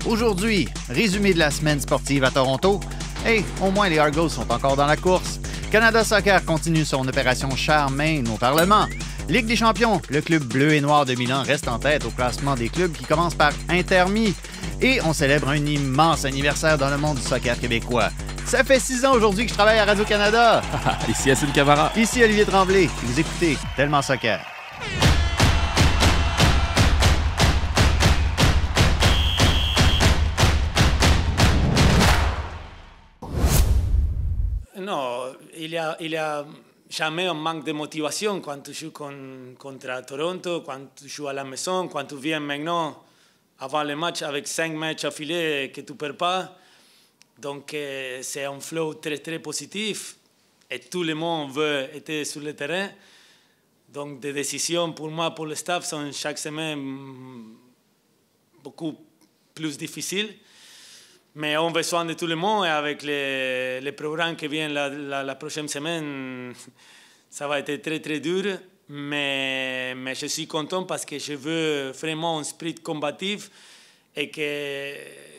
Aujourd'hui, résumé de la semaine sportive à Toronto. Et au moins les Argos sont encore dans la course. Canada Soccer continue son opération Charmaine au Parlement. Ligue des champions, le club bleu et noir de Milan reste en tête au classement des clubs qui commence par Intermi. Et on célèbre un immense anniversaire dans le monde du soccer québécois. Ça fait 6 ans aujourd'hui que je travaille à Radio-Canada. Ici Yassine Camara. Ici Olivier Tremblay. Vous écoutez Tellement Soccer. Non, il y a jamais un manque de motivation quand tu joues contre Toronto, quand tu joues à la maison, quand tu viens maintenant avant le match avec 5 matchs affilés que tu ne perds pas. Donc c'est un flow très très positif et tout le monde veut être sur le terrain. Donc des décisions pour moi, pour le staff, sont chaque semaine beaucoup plus difficiles. Mais on a besoin de tout le monde et avec les programmes qui viennent la prochaine semaine, ça va être très très dur. Mais je suis content parce que je veux vraiment un esprit combatif et que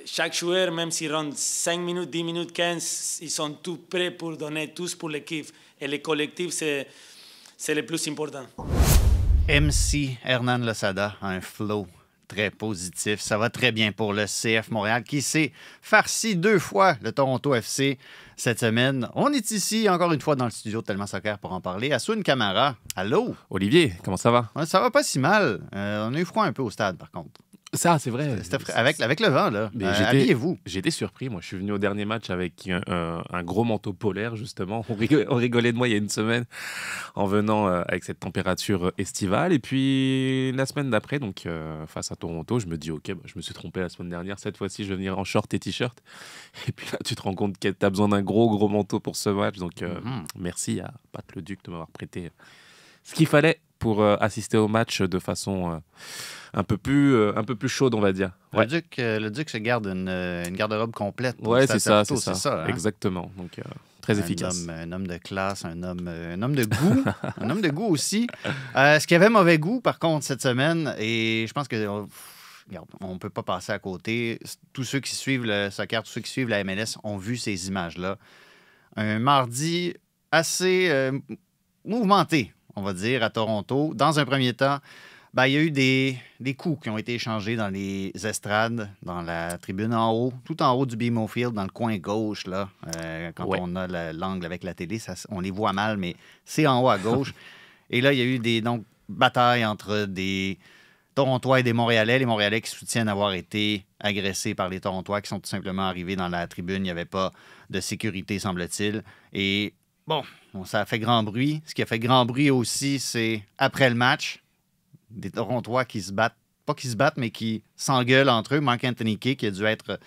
chaque joueur, même s'il rentre 5 minutes, 10 minutes, 15, ils sont tous prêts pour donner tous pour l'équipe. Et le collectif, c'est le plus important. MC Hernan Losada a un flow très positif. Ça va très bien pour le CF Montréal qui s'est farci 2 fois le Toronto FC cette semaine. On est ici encore une fois dans le studio de Tellement Soccer pour en parler. Assoun Camara, allô? Olivier, comment ça va? Ça va pas si mal. On a eu froid un peu au stade par contre. Ça, c'est vrai. Avec le vent, là. Habillez-vous. J'étais surpris. Moi, je suis venu au dernier match avec un gros manteau polaire, justement. On rigolait de moi il y a une semaine en venant avec cette température estivale. Et puis, la semaine d'après, donc face à Toronto, je me dis, OK, je me suis trompé la semaine dernière. Cette fois-ci, je vais venir en short et t-shirt. Et puis là, tu te rends compte que tu as besoin d'un gros manteau pour ce match. Donc, merci à Pat Leduc de m'avoir prêté ce qu'il fallait pour assister au match de façon un peu plus chaude, on va dire. Ouais. Le Duc se garde une garde-robe complète. Ouais, c'est ça. Hein? Exactement. Donc, très efficace. Un homme de classe, un homme de goût. Un homme de goût aussi. Ce qui avait mauvais goût, par contre, cette semaine, et je pense que on ne peut pas passer à côté. Tous ceux qui suivent le soccer, tous ceux qui suivent la MLS ont vu ces images-là. Un mardi assez mouvementé, on va dire, à Toronto. Dans un premier temps, il y a eu des coups qui ont été échangés dans les estrades, dans la tribune en haut, tout en haut du BMO Field, dans le coin gauche, là, quand on a l'angle avec la télé, on les voit mal, mais c'est en haut à gauche. Et là, il y a eu des batailles entre des Torontois et des Montréalais. Les Montréalais qui soutiennent avoir été agressés par les Torontois qui sont tout simplement arrivés dans la tribune. Il n'y avait pas de sécurité, semble-t-il. Et bon, ça a fait grand bruit. Ce qui a fait grand bruit aussi, c'est après le match, des Torontois qui se battent, pas qui se battent, mais qui s'engueulent entre eux. Marc-Anthony Kay qui a dû être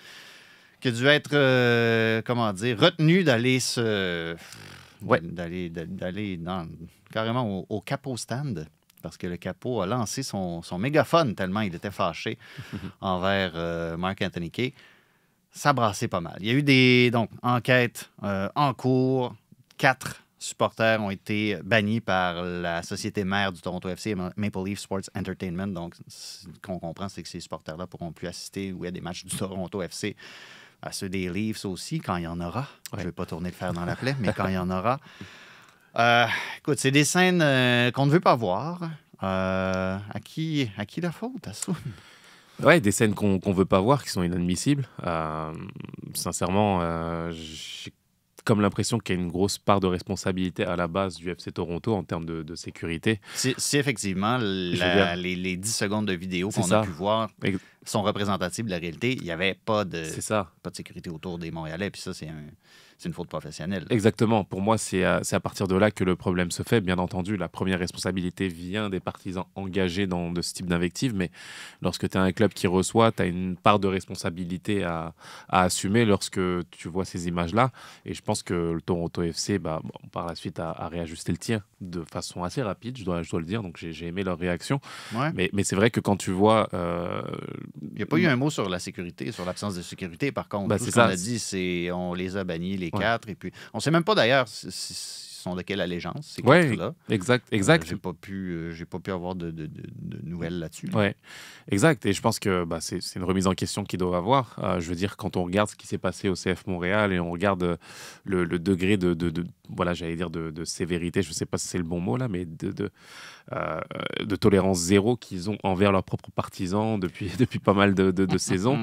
retenu d'aller d'aller carrément au capot stand, parce que le capot a lancé son mégaphone tellement il était fâché envers Marc-Anthony Kay. Ça brassait pas mal. Il y a eu des enquêtes en cours. 4 supporters ont été bannis par la société mère du Toronto FC, Maple Leaf Sports Entertainment. Donc, ce qu'on comprend, c'est que ces supporters-là pourront plus assister à des matchs du Toronto FC, à ceux des Leafs aussi, quand il y en aura. Ouais. Je ne vais pas tourner le fer dans la plaie, mais quand il y en aura. Écoute, c'est des scènes qu'on ne veut pas voir. À qui la faute, Assoun? Ouais, des scènes qu'on ne veut pas voir, qui sont inadmissibles. Sincèrement, j'ai comme l'impression qu'il y a une grosse part de responsabilité à la base du FC Toronto en termes de sécurité. Si effectivement les 10 secondes de vidéo qu'on a pu voir sont représentatives de la réalité, il n'y avait pas de sécurité autour des Montréalais, puis ça, c'est une faute professionnelle. Exactement. Pour moi, c'est à partir de là que le problème se fait. Bien entendu, la première responsabilité vient des partisans engagés dans de ce type d'invective, mais lorsque tu es un club qui reçoit, tu as une part de responsabilité à assumer lorsque tu vois ces images-là. Et je pense que le Toronto FC, par la suite, a réajusté le tir de façon assez rapide, je dois le dire. Donc, j'ai aimé leur réaction. Ouais. Mais c'est vrai que quand tu vois... Il n'y a pas eu un mot sur la sécurité, sur l'absence de sécurité, par contre. Tout ce qu'on a dit, c'est on les a bannis, les 4. Et puis, on ne sait même pas d'ailleurs sont de quelle allégeance, ces Ouais, contre-là. exact. J'ai pas pu avoir de nouvelles là-dessus. Ouais, exact. Et je pense que c'est une remise en question qu'ils doivent avoir. Je veux dire, quand on regarde ce qui s'est passé au CF Montréal et on regarde le degré voilà, j'allais dire de sévérité, je sais pas si c'est le bon mot là, mais de tolérance zéro qu'ils ont envers leurs propres partisans depuis pas mal de saisons,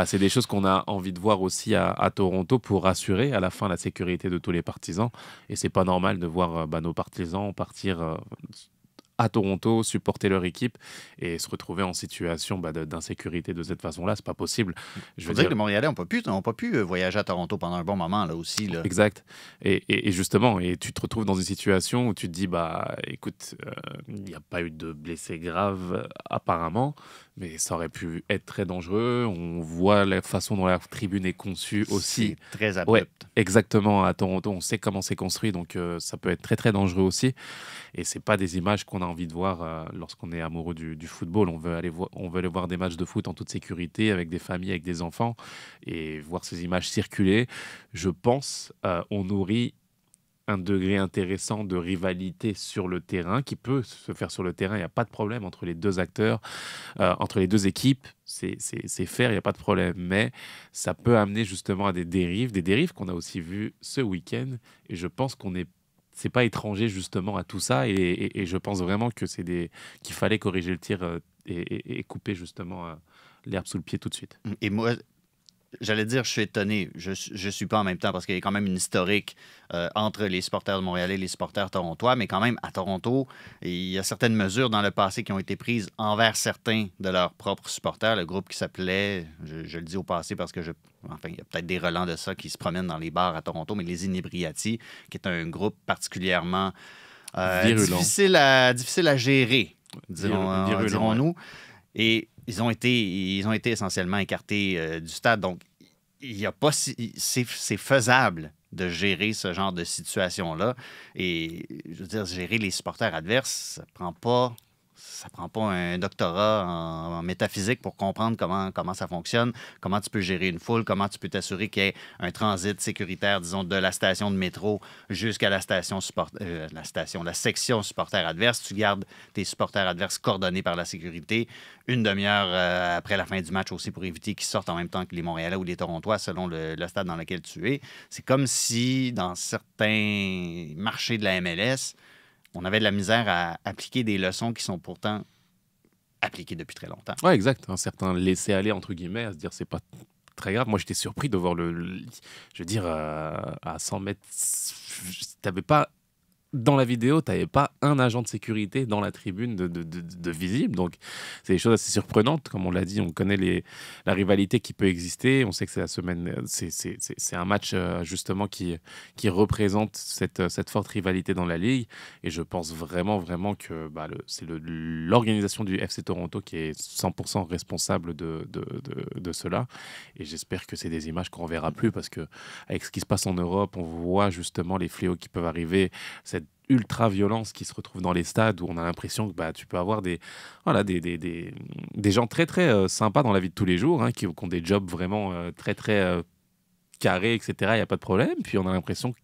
c'est des choses qu'on a envie de voir aussi à Toronto pour assurer à la fin la sécurité de tous les partisans. Et c'est pas normal de voir nos partisans partir à Toronto, supporter leur équipe et se retrouver en situation d'insécurité de cette façon-là. C'est pas possible. Je veux dire que les Montréalais n'ont pas pu voyager à Toronto pendant un bon moment là aussi. Là. Exact. Et justement, et tu te retrouves dans une situation où tu te dis, écoute, il n'y a pas eu de blessés graves apparemment, mais ça aurait pu être très dangereux. On voit la façon dont la tribune est conçue aussi. C'est très abrupt. Ouais, exactement. À Toronto, on sait comment c'est construit, donc ça peut être très très dangereux aussi. Et c'est pas des images qu'on a envie de voir lorsqu'on est amoureux du football. On veut aller voir des matchs de foot en toute sécurité, avec des familles, avec des enfants, et voir ces images circuler. Je pense on nourrit un degré intéressant de rivalité sur le terrain qui peut se faire sur le terrain. Il n'y a pas de problème entre les deux acteurs, entre les deux équipes. C'est fair, il n'y a pas de problème. Mais ça peut amener justement à des dérives qu'on a aussi vues ce week-end. Et je pense c'est pas étranger justement à tout ça. Et je pense vraiment que qu'il fallait corriger le tir et couper justement l'herbe sous le pied tout de suite. Et moi, j'allais dire, je suis étonné. Je suis pas en même temps parce qu'il y a quand même une historique entre les supporters de Montréal et les supporters torontois, mais quand même, à Toronto, il y a certaines mesures dans le passé qui ont été prises envers certains de leurs propres supporters. Le groupe qui s'appelait, je le dis au passé parce que il y a peut-être des relents de ça qui se promènent dans les bars à Toronto, mais les Inebriati, qui est un groupe particulièrement difficile à gérer, dirons-nous. Et ils ont été essentiellement écartés du stade. Donc, c'est faisable de gérer ce genre de situation-là. Et je veux dire, gérer les supporters adverses, ça prend pas un doctorat en métaphysique pour comprendre comment ça fonctionne, comment tu peux gérer une foule, comment tu peux t'assurer qu'il y ait un transit sécuritaire, disons, de la station de métro jusqu'à la section supporter adverse. Tu gardes tes supporters adverses coordonnés par la sécurité une demi-heure après la fin du match aussi pour éviter qu'ils sortent en même temps que les Montréalais ou les Torontois selon le stade dans lequel tu es. C'est comme si dans certains marchés de la MLS, on avait de la misère à appliquer des leçons qui sont pourtant appliquées depuis très longtemps. Oui, exact. Un certain laisser-aller, entre guillemets, à se dire c'est pas très grave. Moi, j'étais surpris de voir je veux dire, à 100 mètres, t'avais pas... Dans la vidéo, tu n'avais pas un agent de sécurité dans la tribune de visible. Donc, c'est des choses assez surprenantes. Comme on l'a dit, on connaît la rivalité qui peut exister. On sait que c'est la semaine. C'est un match, justement, qui représente cette forte rivalité dans la Ligue. Et je pense vraiment, vraiment que c'est l'organisation du FC Toronto qui est 100% responsable de cela. Et j'espère que c'est des images qu'on ne verra plus parce qu'avec ce qui se passe en Europe, on voit justement les fléaux qui peuvent arriver. Cette ultra-violence qui se retrouve dans les stades où on a l'impression que tu peux avoir des gens très, très sympas dans la vie de tous les jours, hein, qui ont des jobs vraiment très, très carrés, etc. Il n'y a pas de problème. Puis on a l'impression que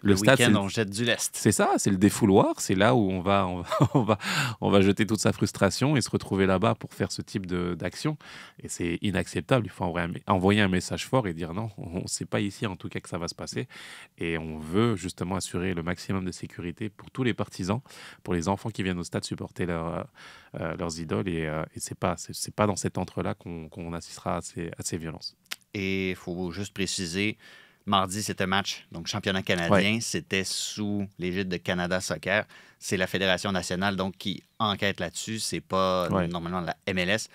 le stade, week-end, on jette du lest. C'est ça, c'est le défouloir. C'est là où on va jeter toute sa frustration et se retrouver là-bas pour faire ce type d'action. Et c'est inacceptable. Il faut envoyer un message fort et dire non, on ne sait pas ici en tout cas que ça va se passer. Et on veut justement assurer le maximum de sécurité pour tous les partisans, pour les enfants qui viennent au stade supporter leurs idoles. Et c'est pas dans cet entre-là qu'on assistera à ces violences. Et il faut juste préciser, mardi, c'était match, donc championnat canadien, Ouais. C'était sous l'égide de Canada Soccer. C'est la Fédération nationale donc qui enquête là-dessus, c'est pas normalement la MLS.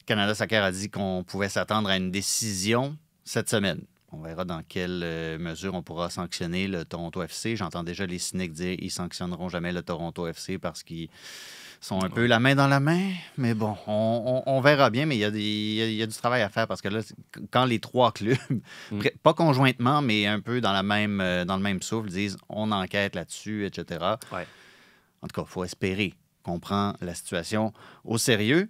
Canada Soccer a dit qu'on pouvait s'attendre à une décision cette semaine. On verra dans quelle mesure on pourra sanctionner le Toronto FC. J'entends déjà les cyniques dire qu'ils ne sanctionneront jamais le Toronto FC parce qu'ils sont un peu la main dans la main. Mais bon, on verra bien, mais il y a du travail à faire parce que là, quand les trois clubs, pas conjointement, mais un peu dans le même souffle, disent on enquête là-dessus, etc. Ouais. En tout cas, il faut espérer qu'on prend la situation au sérieux.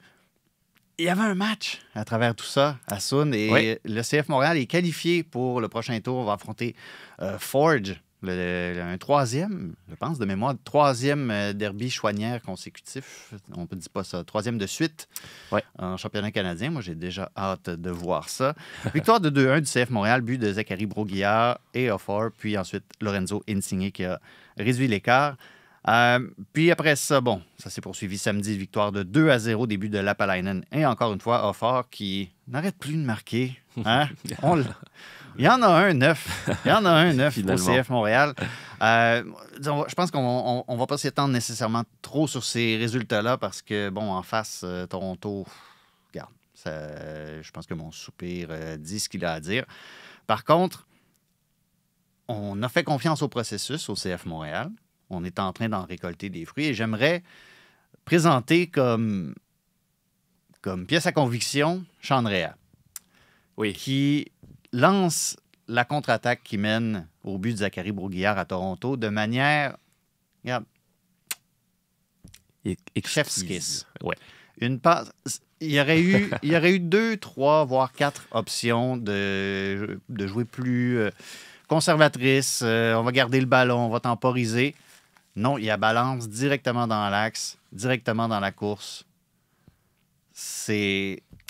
Il y avait un match à travers tout ça à Sun et le CF Montréal est qualifié pour le prochain tour. On va affronter Forge un troisième, je pense, de mémoire, troisième derby chouanière consécutif. On ne dit pas ça. Troisième de suite en championnat canadien. Moi, j'ai déjà hâte de voir ça. Victoire de 2-1 du CF Montréal, but de Zachary Broguillard et Offord, puis ensuite Lorenzo Insigne qui a réduit l'écart. Puis après ça, bon, ça s'est poursuivi samedi, victoire de 2-0, début de Lapalainen. Et encore une fois, Offord qui n'arrête plus de marquer. Hein? Il y en a un neuf. Il y en a un neuf au CF Montréal. Je pense qu'on ne va pas s'étendre nécessairement trop sur ces résultats-là parce que, bon, en face, Toronto, regarde, je pense que mon soupir dit ce qu'il a à dire. Par contre, on a fait confiance au processus au CF Montréal. On est en train d'en récolter des fruits et j'aimerais présenter comme pièce à conviction Sean Rea, qui lance la contre-attaque qui mène au but de Zachary Broguillard à Toronto de manière, regarde, chef's kiss. Ouais. Une passe. Il y aurait eu 2, 3, voire 4 options de jouer plus conservatrice. On va garder le ballon, on va temporiser. Non, il y a balance directement dans l'axe, directement dans la course.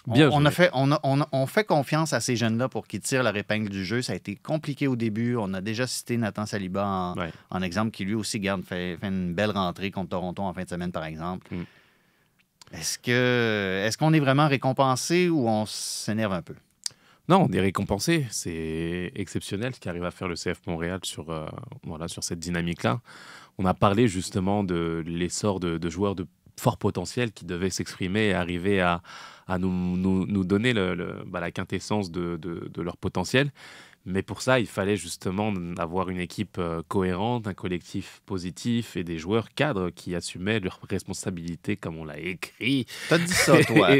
On fait confiance à ces jeunes-là pour qu'ils tirent leur épingle du jeu. Ça a été compliqué au début. On a déjà cité Nathan Saliba en exemple, qui lui aussi fait une belle rentrée contre Toronto en fin de semaine, par exemple. Est-ce qu'on est vraiment récompensé ou on s'énerve un peu? Non, on est récompensé. C'est exceptionnel ce qu'arrive à faire le CF Montréal sur cette dynamique-là. On a parlé justement de l'essor de joueurs de fort potentiel qui devaient s'exprimer et arriver à nous donner la quintessence de leur potentiel. Mais pour ça, il fallait justement avoir une équipe cohérente, un collectif positif et des joueurs cadres qui assumaient leurs responsabilités comme on l'a écrit. T'as dit ça, toi.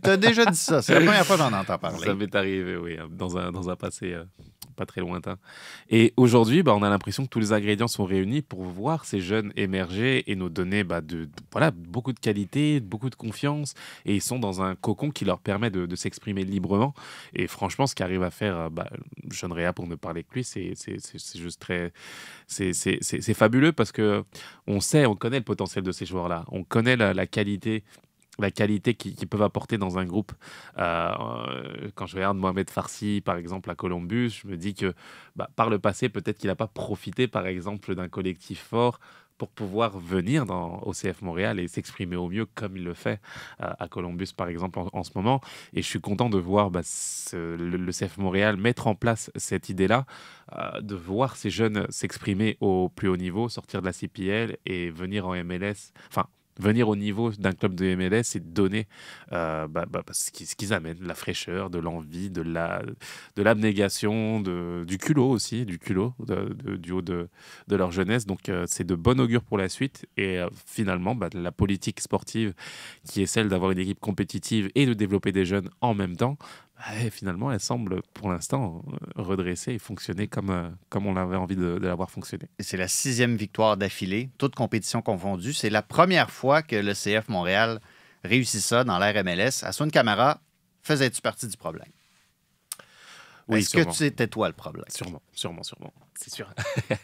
T'as déjà dit ça. C'est la première fois que j'en entends parler. Ça m'est arrivé, oui, dans un passé pas très lointain. Et aujourd'hui, on a l'impression que tous les ingrédients sont réunis pour voir ces jeunes émerger et nous donner beaucoup de qualité, beaucoup de confiance. Et ils sont dans un cocon qui leur permet de s'exprimer librement. Et franchement, ce qu'arrive à faire Sean Rea, pour ne parler que lui, c'est juste très... C'est fabuleux parce qu'on connaît le potentiel de ces joueurs-là. On connaît la qualité qu'ils peuvent apporter dans un groupe. Quand je regarde Mohamed Farsi, par exemple, à Columbus, je me dis que par le passé, peut-être qu'il n'a pas profité, par exemple, d'un collectif fort pour pouvoir venir au CF Montréal et s'exprimer au mieux comme il le fait à Columbus, par exemple, en ce moment. Et je suis content de voir le CF Montréal mettre en place cette idée-là, de voir ces jeunes s'exprimer au plus haut niveau, sortir de la CPL et venir en MLS. Enfin, venir au niveau d'un club de MLS et donner ce qu'ils amènent, la fraîcheur, de l'envie, de l'abnégation, du culot aussi, du haut de leur jeunesse. Donc c'est de bon augure pour la suite. Et finalement, la politique sportive qui est celle d'avoir une équipe compétitive et de développer des jeunes en même temps, finalement, elle semble pour l'instant redresser et fonctionner comme on avait envie de l'avoir fonctionné. Et c'est la 6e victoire d'affilée, toute compétition confondue. C'est la première fois que le CF Montréal réussit ça dans l'ère MLS. Asuan Camara, faisais-tu partie du problème? Oui, Est-ce que tu étais toi le problème? Sûrement. C'est sûr. Peut-être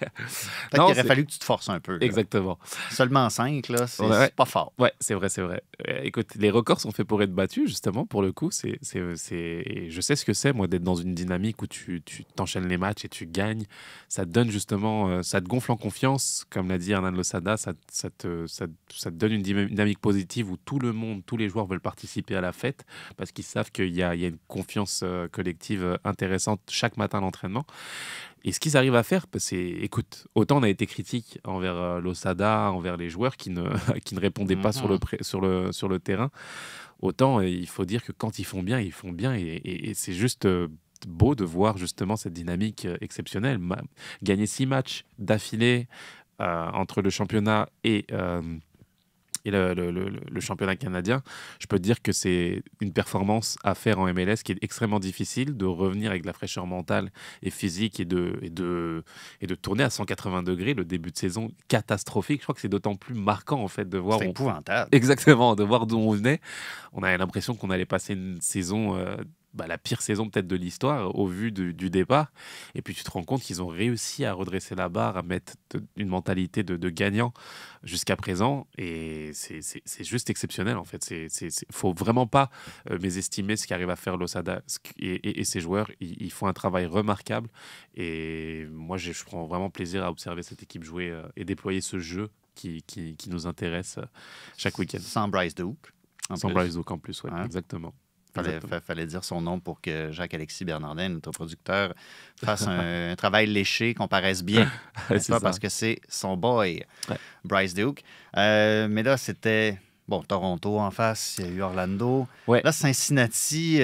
qu'il aurait fallu que tu te forces un peu. Là. Exactement. Seulement 5, là, c'est pas fort. Ouais, c'est vrai. Écoute, les records sont faits pour être battus, justement, pour le coup. Je sais ce que c'est, moi, d'être dans une dynamique où tu t'enchaînes les matchs et tu gagnes. Ça te donne justement, ça te gonfle en confiance. Comme l'a dit Hernan Losada, ça te donne une dynamique positive où tout le monde, tous les joueurs veulent participer à la fête parce qu'ils savent qu'il y a une confiance collective intéressante chaque matin à l'entraînement. Et ce qu'ils arrivent à faire, écoute, autant on a été critique envers Losada, envers les joueurs qui ne répondaient pas sur le terrain, autant il faut dire que quand ils font bien, et c'est juste beau de voir justement cette dynamique exceptionnelle. Gagner 6 matchs d'affilée entre le championnat et le championnat canadien, je peux te dire que c'est une performance à faire en MLS qui est extrêmement difficile, de revenir avec la fraîcheur mentale et physique et de tourner à 180 degrés, le début de saison catastrophique. Je crois que c'est d'autant plus marquant en fait de voir... C'est épouvantable. Exactement, de voir d'où on venait. On avait l'impression qu'on allait passer une saison la pire saison peut-être de l'histoire au vu du départ. Et puis tu te rends compte qu'ils ont réussi à redresser la barre, à mettre une mentalité de gagnant jusqu'à présent. Et c'est juste exceptionnel en fait. Faut vraiment pas mésestimer ce qu'arrive à faire Losada et ses joueurs. Ils font un travail remarquable. Et moi, je prends vraiment plaisir à observer cette équipe jouer et déployer ce jeu qui nous intéresse chaque week-end. Sans Bryce Duke. Sans Bryce Duke en plus, Ouais. Exactement. Fallait dire son nom pour que Jacques-Alexis Bernardin, notre producteur, fasse un travail léché, qu'on paraisse bien. C'est ça. Parce que c'est son boy, Ouais. Bryce Duke. Mais là, c'était Toronto en face, il y a eu Orlando. Ouais. Là, Cincinnati,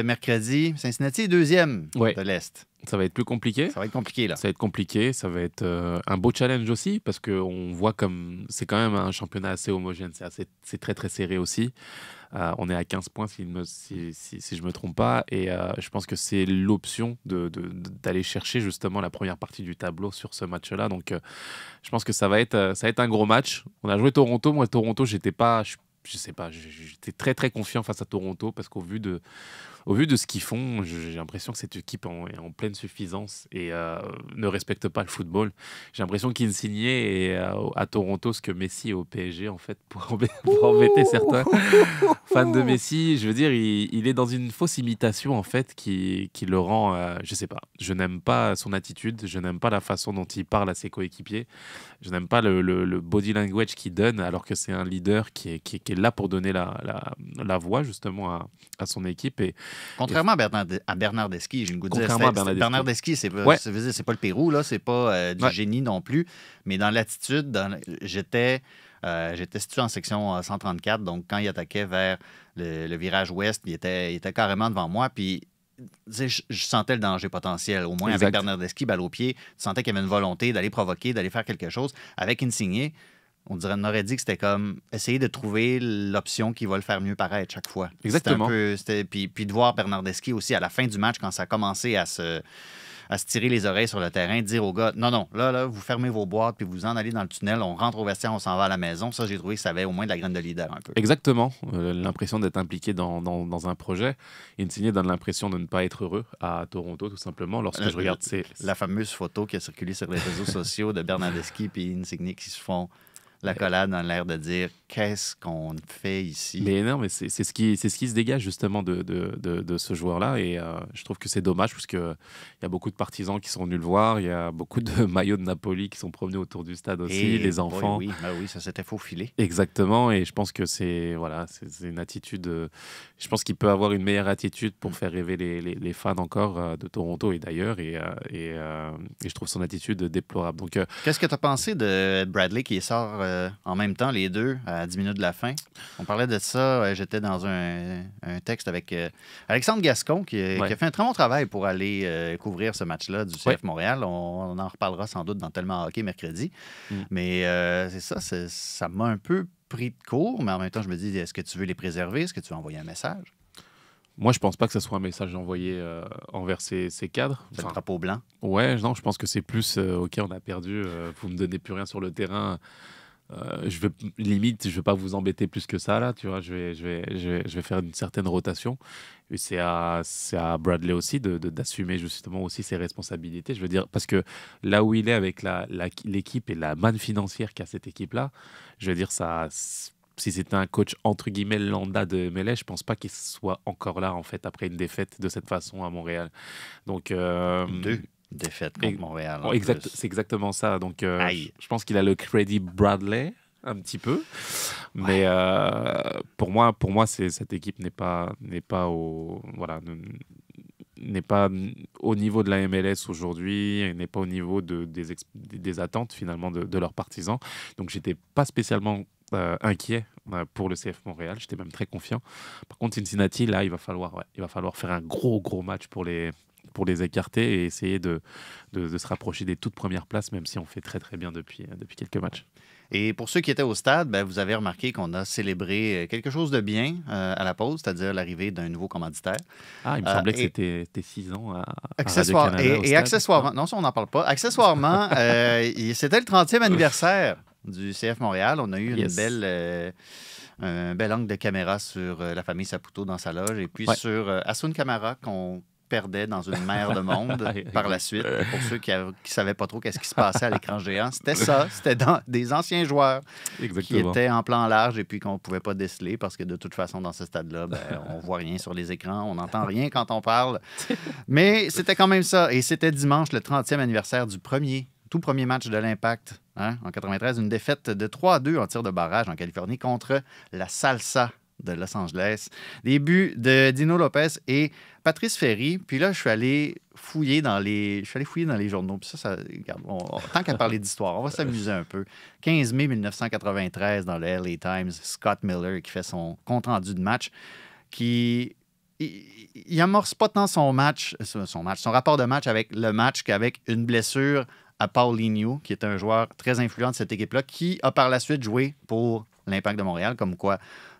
mercredi. Cincinnati est deuxième Ouais. de l'Est. Ça va être plus compliqué. Ça va être compliqué, là. Ça va être compliqué, ça va être un beau challenge aussi, parce qu'on voit comme c'est quand même un championnat assez homogène, c'est très très serré aussi. On est à 15 points si je ne me trompe pas, et je pense que c'est l'option d'aller chercher justement la première partie du tableau sur ce match-là. Donc je pense que ça va être un gros match. On a joué Toronto, moi Toronto, j'étais pas... Je sais pas, j'étais très très confiant face à Toronto parce qu'au vu de ce qu'ils font, j'ai l'impression que cette équipe est en pleine suffisance et ne respecte pas le football. J'ai l'impression qu'Insigne est à Toronto ce que Messi est au PSG en fait pour embêter certains fans de Messi. Je veux dire, il est dans une fausse imitation en fait qui le rend, je sais pas. Je n'aime pas son attitude, je n'aime pas la façon dont il parle à ses coéquipiers, je n'aime pas le body language qu'il donne alors que c'est un leader qui est là pour donner la voix justement à son équipe. Contrairement à Bernardeschi, j'ai le goût de dire. Contrairement à Bernardeschi, c'est pas, Ouais. c'est pas le Pérou, là, c'est pas du Ouais. génie non plus. Mais dans l'attitude, j'étais situé en section 134, donc quand il attaquait vers le virage ouest, il était carrément devant moi. Puis tu sais, je sentais le danger potentiel. Au moins, Exact. avec Bernardeschi, balle au pied, tu sentais qu'il y avait une volonté d'aller provoquer, d'aller faire quelque chose. Avec Insigne, on aurait dit que c'était comme essayer de trouver l'option qui va le faire mieux paraître chaque fois. Exactement. Puis de voir Bernardeschi aussi à la fin du match, quand ça a commencé à se tirer les oreilles sur le terrain, dire aux gars, non, là, vous fermez vos boîtes, puis vous en allez dans le tunnel, on rentre au vestiaire, on s'en va à la maison. Ça, j'ai trouvé que ça avait au moins de la graine de leader un peu. Exactement. L'impression d'être impliqué dans un projet. Insigne donne l'impression de ne pas être heureux à Toronto, tout simplement. Lorsque je regarde la fameuse photo qui a circulé sur les réseaux sociaux de Bernardeschi et Insigne qui se font l'accolade dans l'air de dire qu'est-ce qu'on fait ici. Mais non, mais c'est ce qui se dégage justement de ce joueur-là. Et je trouve que c'est dommage parce qu'il y a beaucoup de partisans qui sont venus le voir. Il y a beaucoup de maillots de Napoli qui sont promenés autour du stade aussi, les enfants. Oui, ça s'était faufilé. Exactement. Et je pense que c'est une attitude. Je pense qu'il peut avoir une meilleure attitude pour faire rêver les fans encore de Toronto et d'ailleurs. Et je trouve son attitude déplorable. Donc, qu'est-ce que tu as pensé de Bradley qui sort en même temps, les deux, à 10 minutes de la fin? On parlait de ça. J'étais dans un texte avec Alexandre Gascon qui a fait un très bon travail pour aller couvrir ce match-là du CF Montréal. On en reparlera sans doute dans Tellement Hockey mercredi. Mais c'est ça, ça m'a un peu pris de court, mais en même temps, je me dis, est-ce que tu veux les préserver? Est-ce que tu veux envoyer un message? Moi, je pense pas que ce soit un message envoyé envers ces cadres. C'est le drapeau blanc. Ouais, non, je pense que c'est plus OK, on a perdu, vous me donnez plus rien sur le terrain. Je vais pas vous embêter plus que ça là, tu vois. Je vais faire une certaine rotation. Et c'est à Bradley aussi d'assumer justement aussi ses responsabilités. Je veux dire, parce que là où il est avec l'équipe et la manne financière qu'a cette équipe-là, je veux dire, ça. Si c'était un coach entre guillemets lambda de MLS, je pense pas qu'il soit encore là en fait après une défaite de cette façon à Montréal. Donc deux défaites contre Montréal. C'est exactement ça. Donc je pense qu'il a le crédit Bradley un petit peu, mais pour moi cette équipe n'est pas au niveau de la MLS aujourd'hui, elle n'est pas au niveau des attentes finalement de leurs partisans. Donc j'étais pas spécialement inquiet pour le CF Montréal, j'étais même très confiant. Par contre Cincinnati, là il va falloir faire un gros match pour les écarter et essayer de se rapprocher des toutes premières places, même si on fait très très bien depuis quelques matchs. Et pour ceux qui étaient au stade, vous avez remarqué qu'on a célébré quelque chose de bien à la pause, c'est-à-dire l'arrivée d'un nouveau commanditaire. Ah, il me semblait que c'était 6 ans à Radio-Canada et accessoirement, non, ça on n'en parle pas. Accessoirement, c'était le 30e anniversaire du CF Montréal. On a eu un bel angle de caméra sur la famille Saputo dans sa loge et puis Ouais. sur Asun Camara qu'on perdait dans une mer de monde par la suite. Pour ceux qui ne savaient pas trop qu'est-ce qui se passait à l'écran géant, c'était ça. C'était des anciens joueurs qui Exactement. étaient en plan large et puis qu'on ne pouvait pas déceler parce que de toute façon, dans ce stade-là, on voit rien sur les écrans, on n'entend rien quand on parle. Mais c'était quand même ça. Et c'était dimanche, le 30e anniversaire du tout premier match de l'Impact en 93, une défaite de 3-2 en tir de barrage en Californie contre la Salsa de Los Angeles. Des buts de Dino Lopez et Patrice Ferry. Puis là, je suis allé fouiller dans les journaux. Puis regarde, tant qu'à parler d'histoire, on va s'amuser un peu. 15 mai 1993, dans le LA Times, Scott Miller qui fait son compte-rendu de match, il amorce pas tant son rapport de match avec le match qu'avec une blessure à Paulinho, qui est un joueur très influent de cette équipe-là, qui a par la suite joué pour l'Impact de Montréal, comme quoi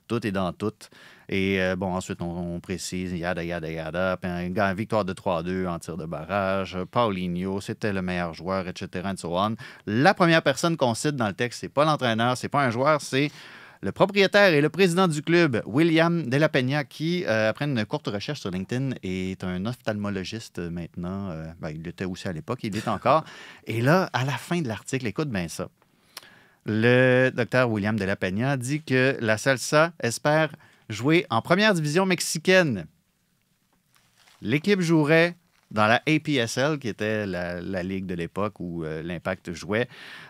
tout est dans tout. Et ensuite, on précise, yada, yada, yada. Puis une victoire de 3-2 en tir de barrage. Paulinho, c'était le meilleur joueur, etc. and so on. La première personne qu'on cite dans le texte, c'est pas l'entraîneur, c'est pas un joueur, c'est le propriétaire et le président du club, William De La Peña, qui, après une courte recherche sur LinkedIn, est un ophtalmologiste maintenant. Il l'était aussi à l'époque, il l'est encore. Et là, à la fin de l'article, écoute bien ça. Le docteur William De La Peña dit que la Salsa espère jouer en première division mexicaine. L'équipe jouerait dans la APSL, qui était la ligue de l'époque où l'Impact jouait.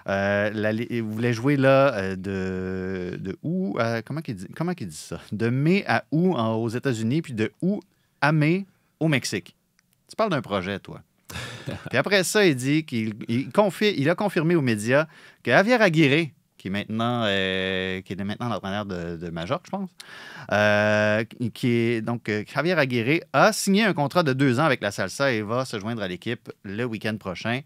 Il voulait jouer là de août à... Comment il dit ça? De mai à août aux États-Unis, puis de août à mai au Mexique. Tu parles d'un projet, toi. Puis après ça, il dit qu'il a confirmé aux médias que Javier Aguirre, qui est maintenant l'entraîneur de Majorque, je pense, Javier Aguirre a signé un contrat de 2 ans avec la Salsa et va se joindre à l'équipe le week-end prochain.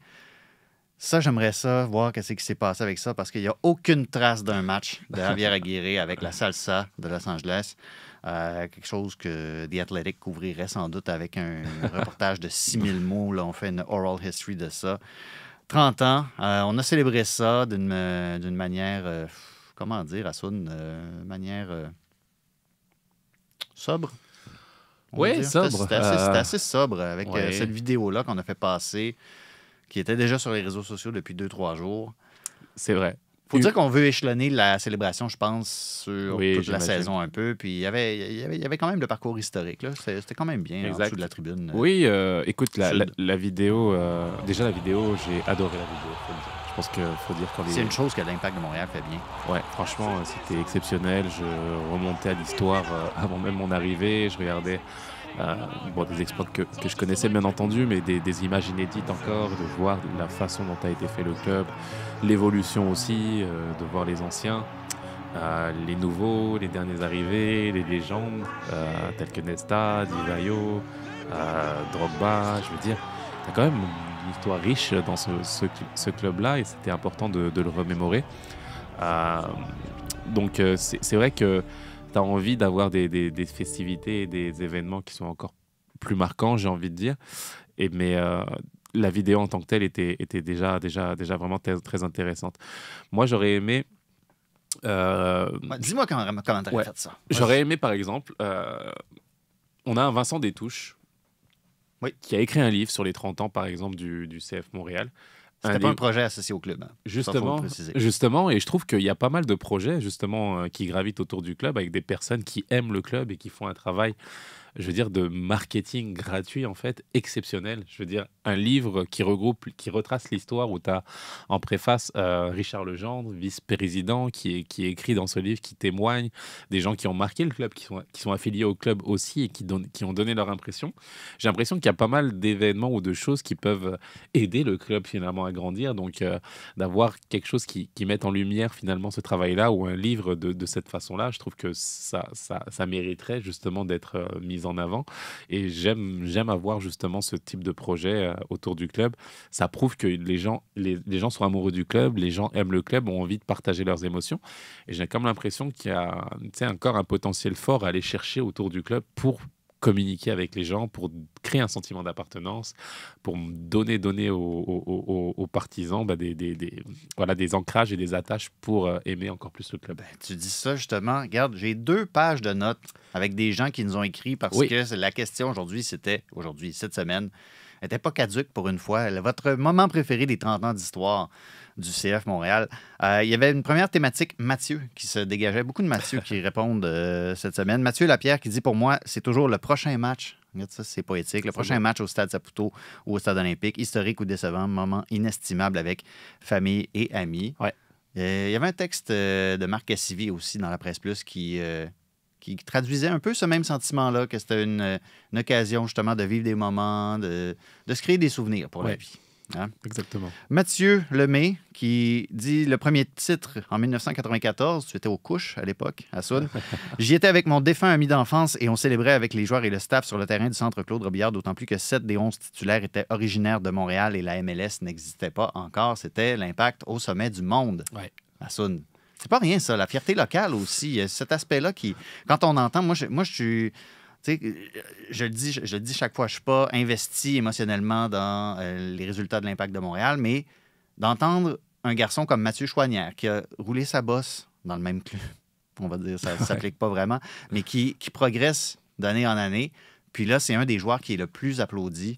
Ça, j'aimerais voir qu'est-ce qui s'est passé avec ça parce qu'il n'y a aucune trace d'un match de Javier Aguirre avec la Salsa de Los Angeles. Quelque chose que The Athletic couvrirait sans doute avec un reportage de 6000 mots. Là, on fait une oral history de ça. 30 ans, on a célébré ça d'une manière, comment dire, Asun, manière sobre. Oui, sobre. C'était assez sobre avec cette vidéo-là qu'on a fait passer, qui était déjà sur les réseaux sociaux depuis 2-3 jours. C'est vrai. Il faut dire qu'on veut échelonner la célébration, je pense, sur toute la saison un peu. Puis il y avait quand même le parcours historique. Là. C'était quand même bien en dessous de la tribune. Oui, écoute, la vidéo, déjà la vidéo, j'ai adoré la vidéo. Je pense qu'il faut dire qu'on C'est une chose que l'Impact de Montréal fait bien. Ouais, franchement, c'était exceptionnel. Je remontais à l'histoire avant même mon arrivée. Je regardais des exploits que je connaissais bien entendu, mais des images inédites encore, de voir la façon dont a été fait le club, l'évolution aussi, de voir les anciens, les nouveaux, les derniers arrivés, les légendes, tels que Nesta, Di Vaio, Drogba. Je veux dire, t'as quand même une histoire riche dans ce club-là et c'était important de le remémorer. Donc c'est vrai que tu as envie d'avoir des festivités et des événements qui sont encore plus marquants, j'ai envie de dire. Mais la vidéo en tant que telle était déjà vraiment très, très intéressante. Moi, j'aurais aimé... Dis-moi comment tu as fait ça. J'aurais aimé, par exemple, on a un Vincent Détouche qui a écrit un livre sur les 30 ans, par exemple, du CF Montréal. C'était pas un projet associé au club. Hein. Justement, et je trouve qu'il y a pas mal de projets justement qui gravitent autour du club avec des personnes qui aiment le club et qui font un travail, je veux dire, de marketing gratuit en fait, exceptionnel. Je veux dire, un livre qui retrace l'histoire où tu as en préface Richard Legendre, vice-président, qui est écrit dans ce livre, qui témoigne des gens qui ont marqué le club, qui sont affiliés au club aussi et qui ont donné leur impression. J'ai l'impression qu'il y a pas mal d'événements ou de choses qui peuvent aider le club finalement à grandir. Donc, d'avoir quelque chose qui mette en lumière finalement ce travail-là ou un livre de cette façon-là, je trouve que ça mériterait justement d'être mis en avant. Et j'aime avoir justement ce type de projet autour du club. Ça prouve que les gens sont amoureux du club, les gens aiment le club, ont envie de partager leurs émotions. Et j'ai comme l'impression qu'il y a encore un potentiel fort à aller chercher autour du club pour communiquer avec les gens, pour créer un sentiment d'appartenance, pour donner aux partisans des ancrages et des attaches pour aimer encore plus le club. Ben, tu dis ça justement. Regarde, j'ai 2 pages de notes avec des gens qui nous ont écrit parce que la question cette semaine, n'était pas caduque pour une fois. Votre moment préféré des 30 ans d'histoire du CF Montréal. Il y avait une première thématique, Mathieu, qui se dégageait. Beaucoup de Mathieu qui répondent cette semaine. Mathieu Lapierre qui dit, pour moi, c'est toujours le prochain match. Regarde ça, c'est poétique. Le prochain match au Stade Saputo ou au Stade olympique, historique ou décevant, moment inestimable avec famille et amis. Ouais. Il y avait un texte de Marc Cassivi aussi dans la Presse Plus qui traduisait un peu ce même sentiment-là, que c'était une occasion justement de vivre des moments, de se créer des souvenirs pour la vie. Hein? Exactement. Mathieu Lemay qui dit le premier titre en 1994, tu étais aux couches à l'époque, à Soud. J'y étais avec mon défunt ami d'enfance et on célébrait avec les joueurs et le staff sur le terrain du centre Claude Robillard, d'autant plus que 7 des 11 titulaires étaient originaires de Montréal et la MLS n'existait pas encore. C'était l'Impact au sommet du monde à Soud. C'est pas rien, ça. La fierté locale aussi. Il y a cet aspect-là qui, quand on entend, moi, je suis. Tu sais, je le dis chaque fois, je ne suis pas investi émotionnellement dans les résultats de l'Impact de Montréal, mais d'entendre un garçon comme Mathieu Chouanière, qui a roulé sa bosse dans le même club, on va dire, ça ne s'applique pas vraiment, mais qui progresse d'année en année. Puis là, c'est un des joueurs qui est le plus applaudi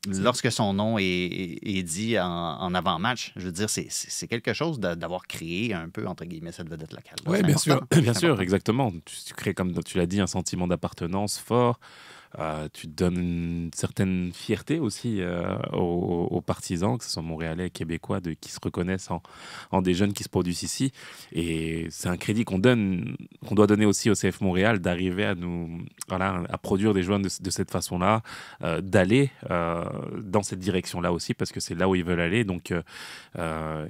lorsque son nom est dit en avant-match. Je veux dire, c'est quelque chose d'avoir créé un peu, entre guillemets, cette vedette locale. Oui, bien sûr. Bien sûr, exactement. Tu crées, comme tu l'as dit, un sentiment d'appartenance fort. Tu donnes une certaine fierté aussi aux partisans, que ce soit montréalais, québécois, qui se reconnaissent en des jeunes qui se produisent ici. Et c'est un crédit qu'on doit donner aussi au CF Montréal, d'arriver à produire des joueurs de cette façon-là, d'aller dans cette direction-là aussi, parce que c'est là où ils veulent aller. Donc,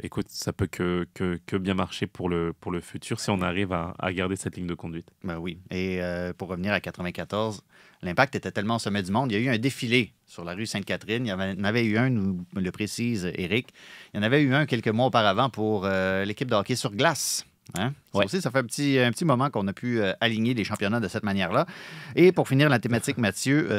écoute, ça peut que bien marcher pour le futur si on arrive à garder cette ligne de conduite. Ben oui. Et pour revenir à 94, l'Impact était tellement au sommet du monde. Il y a eu un défilé sur la rue Sainte-Catherine. Il y en avait eu un, nous le précise Éric. Il y en avait eu un quelques mois auparavant pour l'équipe de hockey sur glace. Hein? Ça aussi, ça fait un petit moment qu'on a pu aligner les championnats de cette manière-là. Et pour finir la thématique Mathieu,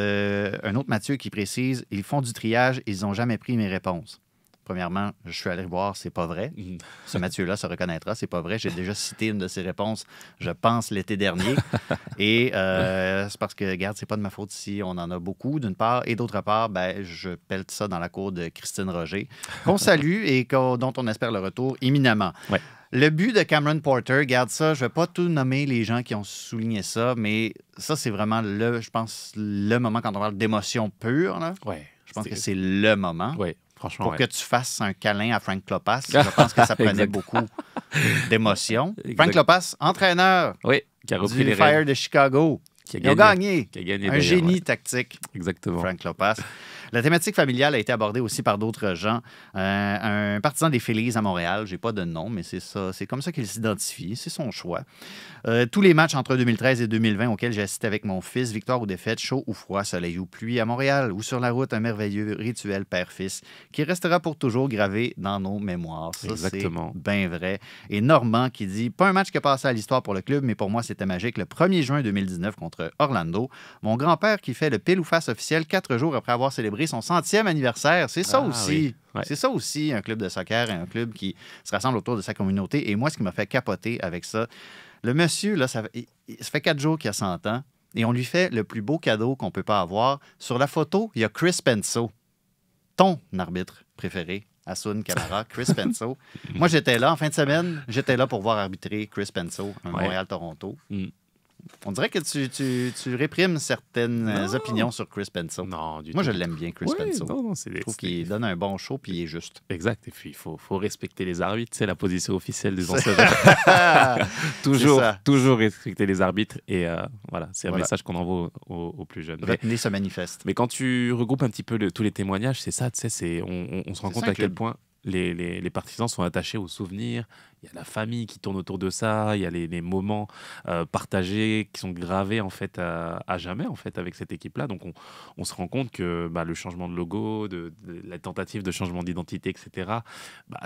un autre Mathieu qui précise, ils font du triage, ils n'ont jamais pris mes réponses. Premièrement, je suis allé voir, c'est pas vrai. Ce Mathieu-là se reconnaîtra, c'est pas vrai. J'ai déjà cité une de ses réponses, je pense, l'été dernier. Et c'est parce que, regarde, c'est pas de ma faute si on en a beaucoup, d'une part. Et d'autre part, ben, je pèle ça dans la cour de Christine Roger, qu'on salue et dont on espère le retour imminemment. Ouais. Le but de Cameron Porter, regarde ça, je ne vais pas tout nommer les gens qui ont souligné ça, mais ça, c'est vraiment je pense, le moment quand on parle d'émotion pure. Là. Ouais, je pense que c'est le moment. Ouais. Franchement, pour que tu fasses un câlin à Frank Klopas. Je pense que ça prenait beaucoup d'émotion. Frank Klopas, entraîneur qui a repris du Fire de Chicago. Ils ont gagné. Un génie tactique. Exactement. Frank Klopas. La thématique familiale a été abordée aussi par d'autres gens. Un partisan des Phillies à Montréal, j'ai pas de nom, mais c'est ça. C'est comme ça qu'il s'identifie. C'est son choix. Tous les matchs entre 2013 et 2020 auxquels j'ai assisté avec mon fils, victoire ou défaite, chaud ou froid, soleil ou pluie à Montréal ou sur la route, un merveilleux rituel père-fils qui restera pour toujours gravé dans nos mémoires. Ça, exactement. C'est bien vrai. Et Normand qui dit, pas un match qui a passé à l'histoire pour le club, mais pour moi, c'était magique. Le 1er juin 2019 contre Orlando, mon grand-père qui fait le pile ou face officiel 4 jours après avoir célébré son 100e anniversaire. C'est ça aussi. Oui. Ouais. C'est ça aussi, un club de soccer et un club qui se rassemble autour de sa communauté. Et moi, ce qui m'a fait capoter avec ça, le monsieur, là, ça fait 4 jours qu'il a 100 ans et on lui fait le plus beau cadeau qu'on peut pas avoir. Sur la photo, il y a Chris Penso, ton arbitre préféré, Asun Camara, Chris Penso. Moi, j'étais là en fin de semaine. J'étais là pour voir arbitrer Chris Penso, un Montréal-Toronto. On dirait que tu réprimes certaines opinions sur Chris Penso. Non, du Moi, tout. je l'aime bien, Chris Penso. Je trouve qu'il donne un bon show puis il est juste. Exact. Et puis, il faut respecter les arbitres. C'est la position officielle des enseignants. toujours respecter les arbitres. Et voilà, c'est un message qu'on envoie aux plus jeunes. Retenez ce manifeste. Mais quand tu regroupes un petit peu tous les témoignages, c'est ça, tu sais, on se rend compte à quel point... les partisans sont attachés aux souvenirs. Il y a la famille qui tourne autour de ça. Il y a les moments partagés qui sont gravés en fait à jamais en fait avec cette équipe-là. Donc on se rend compte que le changement de logo, de la tentative de changement d'identité, etc.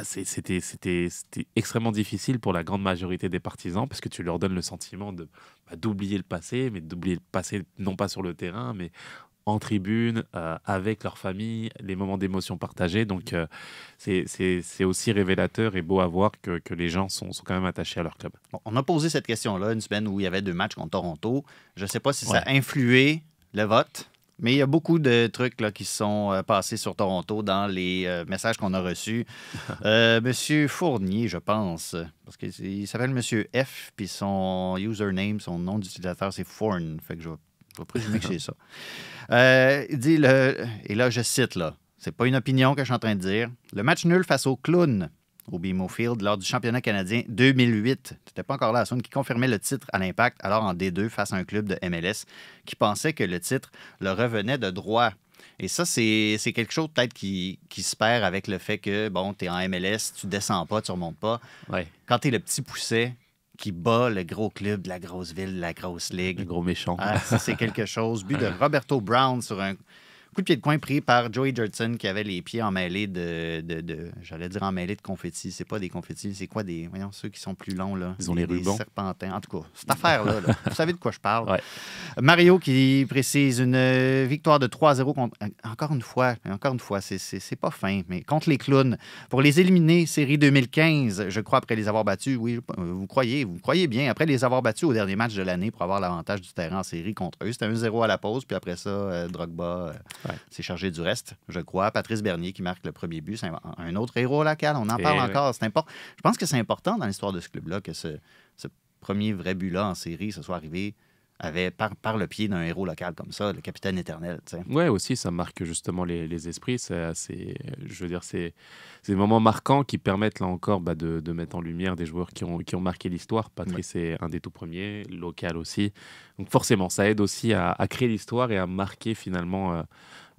C'était extrêmement difficile pour la grande majorité des partisans parce que tu leur donnes le sentiment d'oublier le passé, mais d'oublier le passé non pas sur le terrain, mais en tribune, avec leur famille, les moments d'émotion partagés. Donc, c'est aussi révélateur et beau à voir que les gens sont quand même attachés à leur club. Bon, on a posé cette question-là une semaine où il y avait 2 matchs contre Toronto. Je ne sais pas si ça Ouais. a influé le vote, mais il y a beaucoup de trucs là, qui sont passés sur Toronto dans les messages qu'on a reçus. Monsieur Fournier, je pense, parce qu'il s'appelle Monsieur F, puis son username, son nom d'utilisateur, c'est Fourn. Fait que je vais présumer que c'est ça. Il dit, et là, je cite, là, c'est pas une opinion que je suis en train de dire. Le match nul face aux Clowns au BMO Field lors du championnat canadien 2008. C'était pas encore là, Assun, qui confirmait le titre à l'Impact, alors en D2 face à un club de MLS qui pensait que le titre leur revenait de droit. Et ça, c'est quelque chose peut-être qui se perd avec le fait que, bon, tu es en MLS, tu descends pas, tu remontes pas. Ouais, Quand tu es le petit pousset qui bat le gros club de la grosse ville, de la grosse ligue, le gros méchant. ah, ça, c'est quelque chose. But de Roberto Brown sur un coup de pied de coin pris par Joey Jurtson qui avait les pieds emmêlés j'allais dire emmêlés de confettis. C'est pas des confettis, c'est quoi des. Voyons, ceux qui sont plus longs, là. Ils ont les des rubans. serpentins. En tout cas, cette affaire-là, là, vous savez de quoi je parle. Ouais. Mario qui précise une victoire de 3-0 contre. Encore une fois, c'est pas fin, mais contre les Clowns. Pour les éliminer, série 2015, je crois, après les avoir battus. Oui, vous croyez bien. Après les avoir battus au dernier match de l'année pour avoir l'avantage du terrain en série contre eux. C'était 1-0 à la pause, puis après ça, Drogba s'est chargé du reste, je crois. Patrice Bernier qui marque le premier but. C'est un autre héros local. On en parle encore. C'est important. Je pense que c'est important dans l'histoire de ce club-là que ce premier vrai but-là en série, ce soit arrivé par le pied d'un héros local comme ça, le capitaine éternel. Tu sais. Ouais, aussi, ça marque justement les esprits. Je veux dire, c'est des moments marquants qui permettent, là encore, de mettre en lumière des joueurs qui ont marqué l'histoire. Patrice est un des tout premiers, local aussi. Donc forcément, ça aide aussi à créer l'histoire et à marquer finalement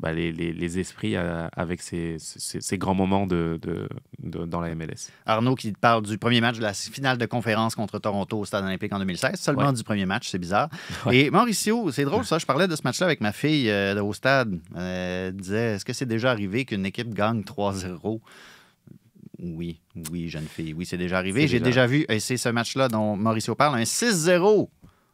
les esprits avec ces grands moments dans la MLS. Arnaud qui parle du premier match de la finale de conférence contre Toronto au Stade olympique en 2016. Seulement du premier match, c'est bizarre. Ouais. Et Mauricio, c'est drôle ça, je parlais de ce match-là avec ma fille au stade. Elle disait, est-ce que c'est déjà arrivé qu'une équipe gagne 3-0? Oui, jeune fille. Oui, c'est déjà arrivé. J'ai déjà vu, et c'est ce match-là dont Mauricio parle, un 6-0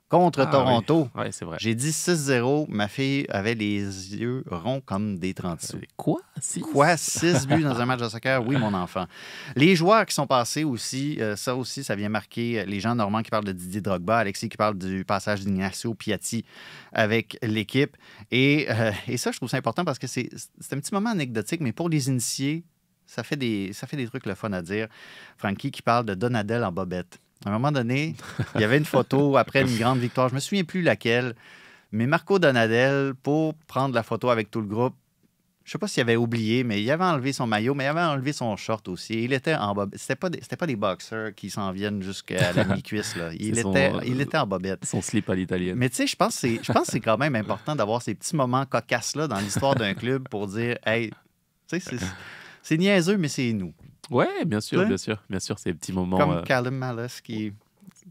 contre Toronto. Oui, c'est vrai. J'ai dit 6-0. Ma fille avait les yeux ronds comme des 30 sous. Quoi? 6? Quoi? 6 buts dans un match de soccer? Oui, mon enfant. Les joueurs qui sont passés aussi, ça vient marquer les gens. Normand qui parle de Didier Drogba, Alexis qui parle du passage d'Ignacio Piatti avec l'équipe. Et ça, je trouve ça important parce que c'est un petit moment anecdotique, mais pour les initiés, ça fait des trucs le fun à dire. Frankie qui parle de Donadel en bobette. À un moment donné, il y avait une photo après une grande victoire. Je ne me souviens plus laquelle, mais Marco Donadel, pour prendre la photo avec tout le groupe, je ne sais pas s'il avait oublié, mais il avait enlevé son maillot, mais il avait enlevé son short aussi. Il était en bobette. C'était pas des boxers qui s'en viennent jusqu'à la mi-cuisse. Là. Il était en bobette. Son slip à l'italienne. Mais tu sais, je pense que c'est quand même important d'avoir ces petits moments cocasses-là dans l'histoire d'un club pour dire, hey, tu sais, c'est niaiseux, mais c'est nous. Ouais, bien sûr, ces petits moments. Comme Callum Malice qui.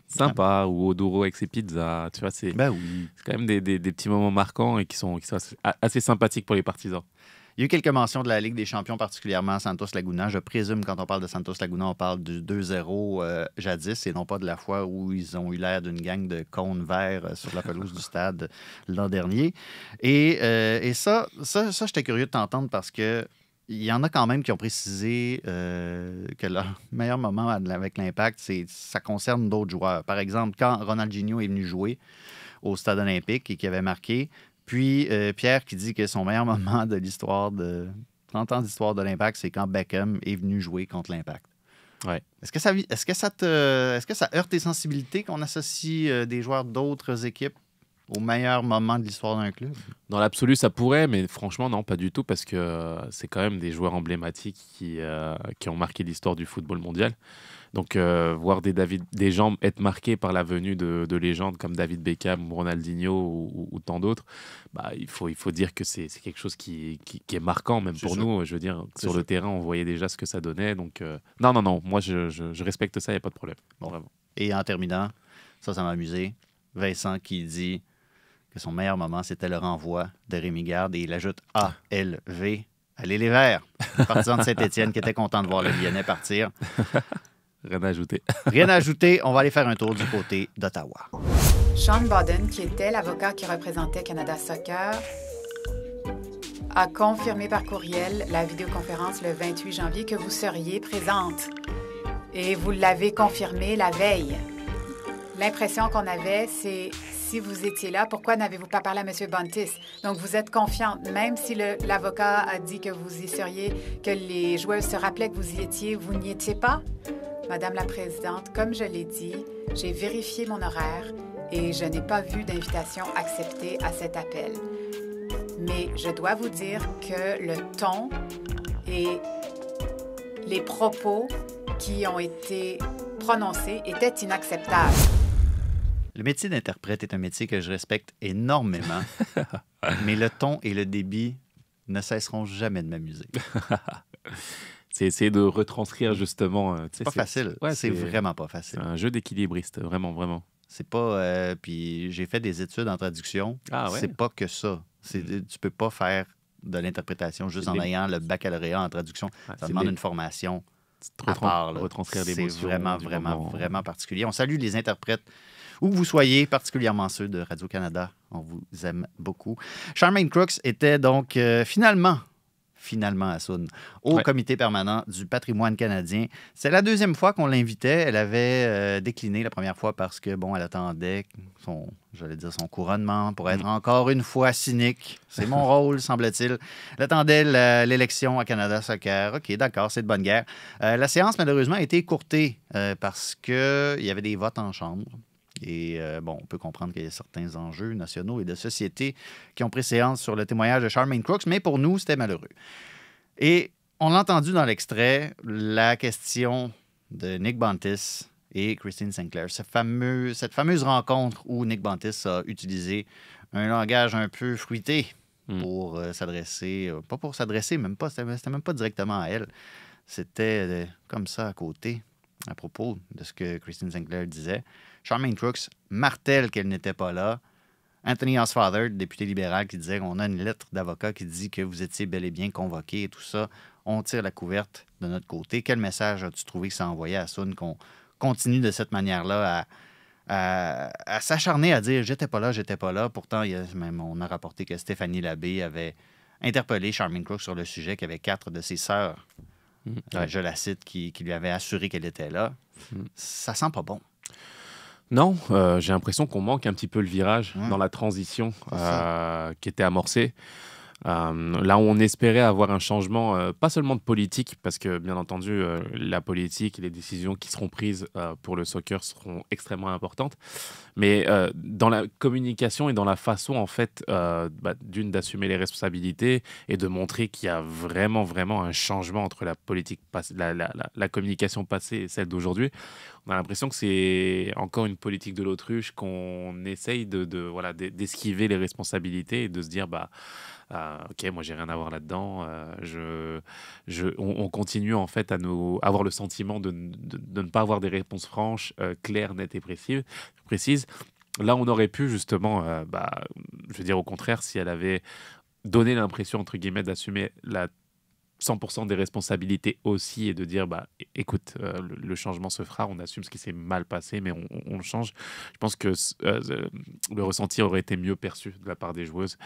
Sympa, ou Oduro avec ses pizzas, tu vois, c'est ben oui. Quand même des petits moments marquants et qui sont assez sympathiques pour les partisans. Il y a eu quelques mentions de la Ligue des champions, particulièrement Santos Laguna. Je présume, quand on parle de Santos Laguna, on parle du 2-0 jadis et non pas de la fois où ils ont eu l'air d'une gang de cônes verts sur la pelouse du stade l'an dernier. Et ça, j'étais curieux de t'entendre parce que il y en a quand même qui ont précisé que leur meilleur moment avec l'Impact, ça concerne d'autres joueurs. Par exemple, quand Ronaldinho est venu jouer au Stade olympique et qui avait marqué, puis Pierre qui dit que son meilleur moment de l'histoire de 30 ans d'histoire de l'Impact, c'est quand Beckham est venu jouer contre l'Impact. Ouais. Est-ce que ça heurte tes sensibilités qu'on associe des joueurs d'autres équipes au meilleur moment de l'histoire d'un club? Dans l'absolu, ça pourrait, mais franchement, non, pas du tout, parce que c'est quand même des joueurs emblématiques qui ont marqué l'histoire du football mondial. Donc, voir des gens être marqués par la venue de légendes comme David Beckham ou Ronaldinho ou tant d'autres, bah, il faut dire que c'est quelque chose qui est marquant, même C'est pour sûr. nous. Je veux dire, C'est sur sûr. le terrain, on voyait déjà ce que ça donnait. Donc, non, moi, je respecte ça, il n'y a pas de problème. Bon. Vraiment. Et en terminant, ça m'a amusé. Vincent qui dit que son meilleur moment, c'était le renvoi de Rémi Garde et il ajoute ALV. Allez les Verts! Partisan de Saint-Étienne qui était content de voir le Lyonnais partir. Rien à ajouter. Rien à ajouter, on va aller faire un tour du côté d'Ottawa. Sean Bodden, qui était l'avocat qui représentait Canada Soccer, a confirmé par courriel la vidéoconférence le 28 janvier que vous seriez présente. Et vous l'avez confirmé la veille. L'impression qu'on avait, c'est si vous étiez là, pourquoi n'avez-vous pas parlé à M. Bontis? Donc, vous êtes confiante, même si l'avocat a dit que vous y seriez, que les joueurs se rappelaient que vous y étiez, vous n'y étiez pas? Madame la Présidente, comme je l'ai dit, j'ai vérifié mon horaire et je n'ai pas vu d'invitation acceptée à cet appel. Mais je dois vous dire que le ton et les propos qui ont été prononcés étaient inacceptables. Le métier d'interprète est un métier que je respecte énormément, mais le ton et le débit ne cesseront jamais de m'amuser. C'est essayer de retranscrire justement. C'est pas facile. Ouais, c'est vraiment pas facile. un jeu d'équilibriste, vraiment, vraiment. C'est pas. Puis j'ai fait des études en traduction. Ah ouais? C'est pas que ça. Tu peux pas faire de l'interprétation juste en ayant le baccalauréat en traduction. Ouais, Ça demande une formation à part. Là. Retranscrire C'est l'émotion. vraiment, du vraiment, moment. vraiment particulier. On salue les interprètes où que vous soyez, particulièrement ceux de Radio-Canada. On vous aime beaucoup. Charmaine Crooks était donc finalement à Sun, au comité permanent du patrimoine canadien. C'est la deuxième fois qu'on l'invitait. Elle avait décliné la première fois parce que, bon, elle attendait son couronnement pour être encore une fois cynique. C'est mon rôle, semble-t-il. Elle attendait l'élection à Canada Soccer. OK, d'accord, c'est de bonne guerre. La séance, malheureusement, a été écourtée parce qu'il y avait des votes en chambre. Et bon, on peut comprendre qu'il y a certains enjeux nationaux et de société qui ont pris séance sur le témoignage de Charmaine Crooks, mais pour nous, c'était malheureux. Et on a entendu dans l'extrait la question de Nick Bontis et Christine Sinclair. Cette fameuse rencontre où Nick Bontis a utilisé un langage un peu fruité pour s'adresser, pas pour s'adresser, même pas, c'était même pas directement à elle. C'était comme ça à côté, à propos de ce que Christine Sinclair disait. Charmaine Crooks martèle qu'elle n'était pas là. Anthony Osfather, député libéral, qui disait qu'on a une lettre d'avocat qui dit que vous étiez bel et bien convoqué et tout ça. On tire la couverte de notre côté. Quel message as-tu trouvé que ça envoyait à Sun qu'on continue de cette manière-là à s'acharner à dire « j'étais pas là ». Pourtant, on a rapporté que Stéphanie Labbé avait interpellé Charmaine Crooks sur le sujet, qu'il y avait 4 de ses sœurs, je la cite, qui lui avaient assuré qu'elle était là. Ça sent pas bon. Non, j'ai l'impression qu'on manque un petit peu le virage dans la transition qui était amorcée. Là où on espérait avoir un changement, pas seulement de politique, parce que bien entendu, la politique et les décisions qui seront prises pour le soccer seront extrêmement importantes, mais dans la communication et dans la façon, en fait, d'assumer les responsabilités et de montrer qu'il y a vraiment, vraiment un changement entre la politique, la communication passée et celle d'aujourd'hui. On a l'impression que c'est encore une politique de l'autruche, qu'on essaye d'esquiver les responsabilités et de se dire ok, moi j'ai rien à voir là-dedans. On continue en fait à avoir le sentiment de ne pas avoir des réponses franches, claires, nettes et précises. Là, on aurait pu justement, je veux dire au contraire, si elle avait donné l'impression entre guillemets d'assumer la 100% des responsabilités aussi et de dire écoute, le changement se fera, on assume ce qui s'est mal passé mais on le change. Je pense que le ressenti aurait été mieux perçu de la part des joueuses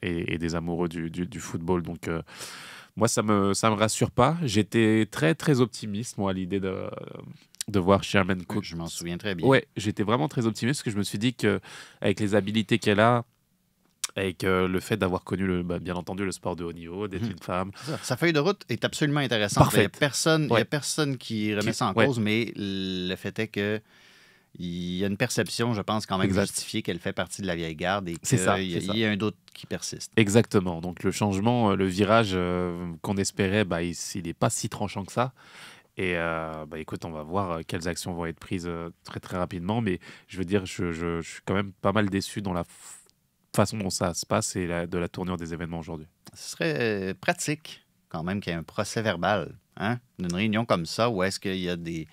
et des amoureux du football. Donc moi ça me rassure pas. J'étais très très optimiste moi à l'idée de voir Charmaine Crooks. Je m'en souviens très bien. Ouais, j'étais vraiment très optimiste parce que je me suis dit qu'avec les habilités qu'elle a, avec le fait d'avoir connu, bien entendu, le sport de haut niveau, d'être une femme. Sa feuille de route est absolument intéressante. Parfait. Il n'y a personne qui remet ça en cause, mais le fait est que il y a une perception, je pense, quand même justifiée qu'elle fait partie de la vieille garde et qu'il y a un doute qui persiste. Exactement. Donc le changement, le virage qu'on espérait, il n'est pas si tranchant que ça. Et écoute, on va voir quelles actions vont être prises très très rapidement. Mais je veux dire, je suis quand même pas mal déçu dans la façon dont ça se passe et de la tournure des événements aujourd'hui. Ce serait pratique quand même qu'il y ait un procès verbal d'une réunion comme ça, où est-ce qu'il y a des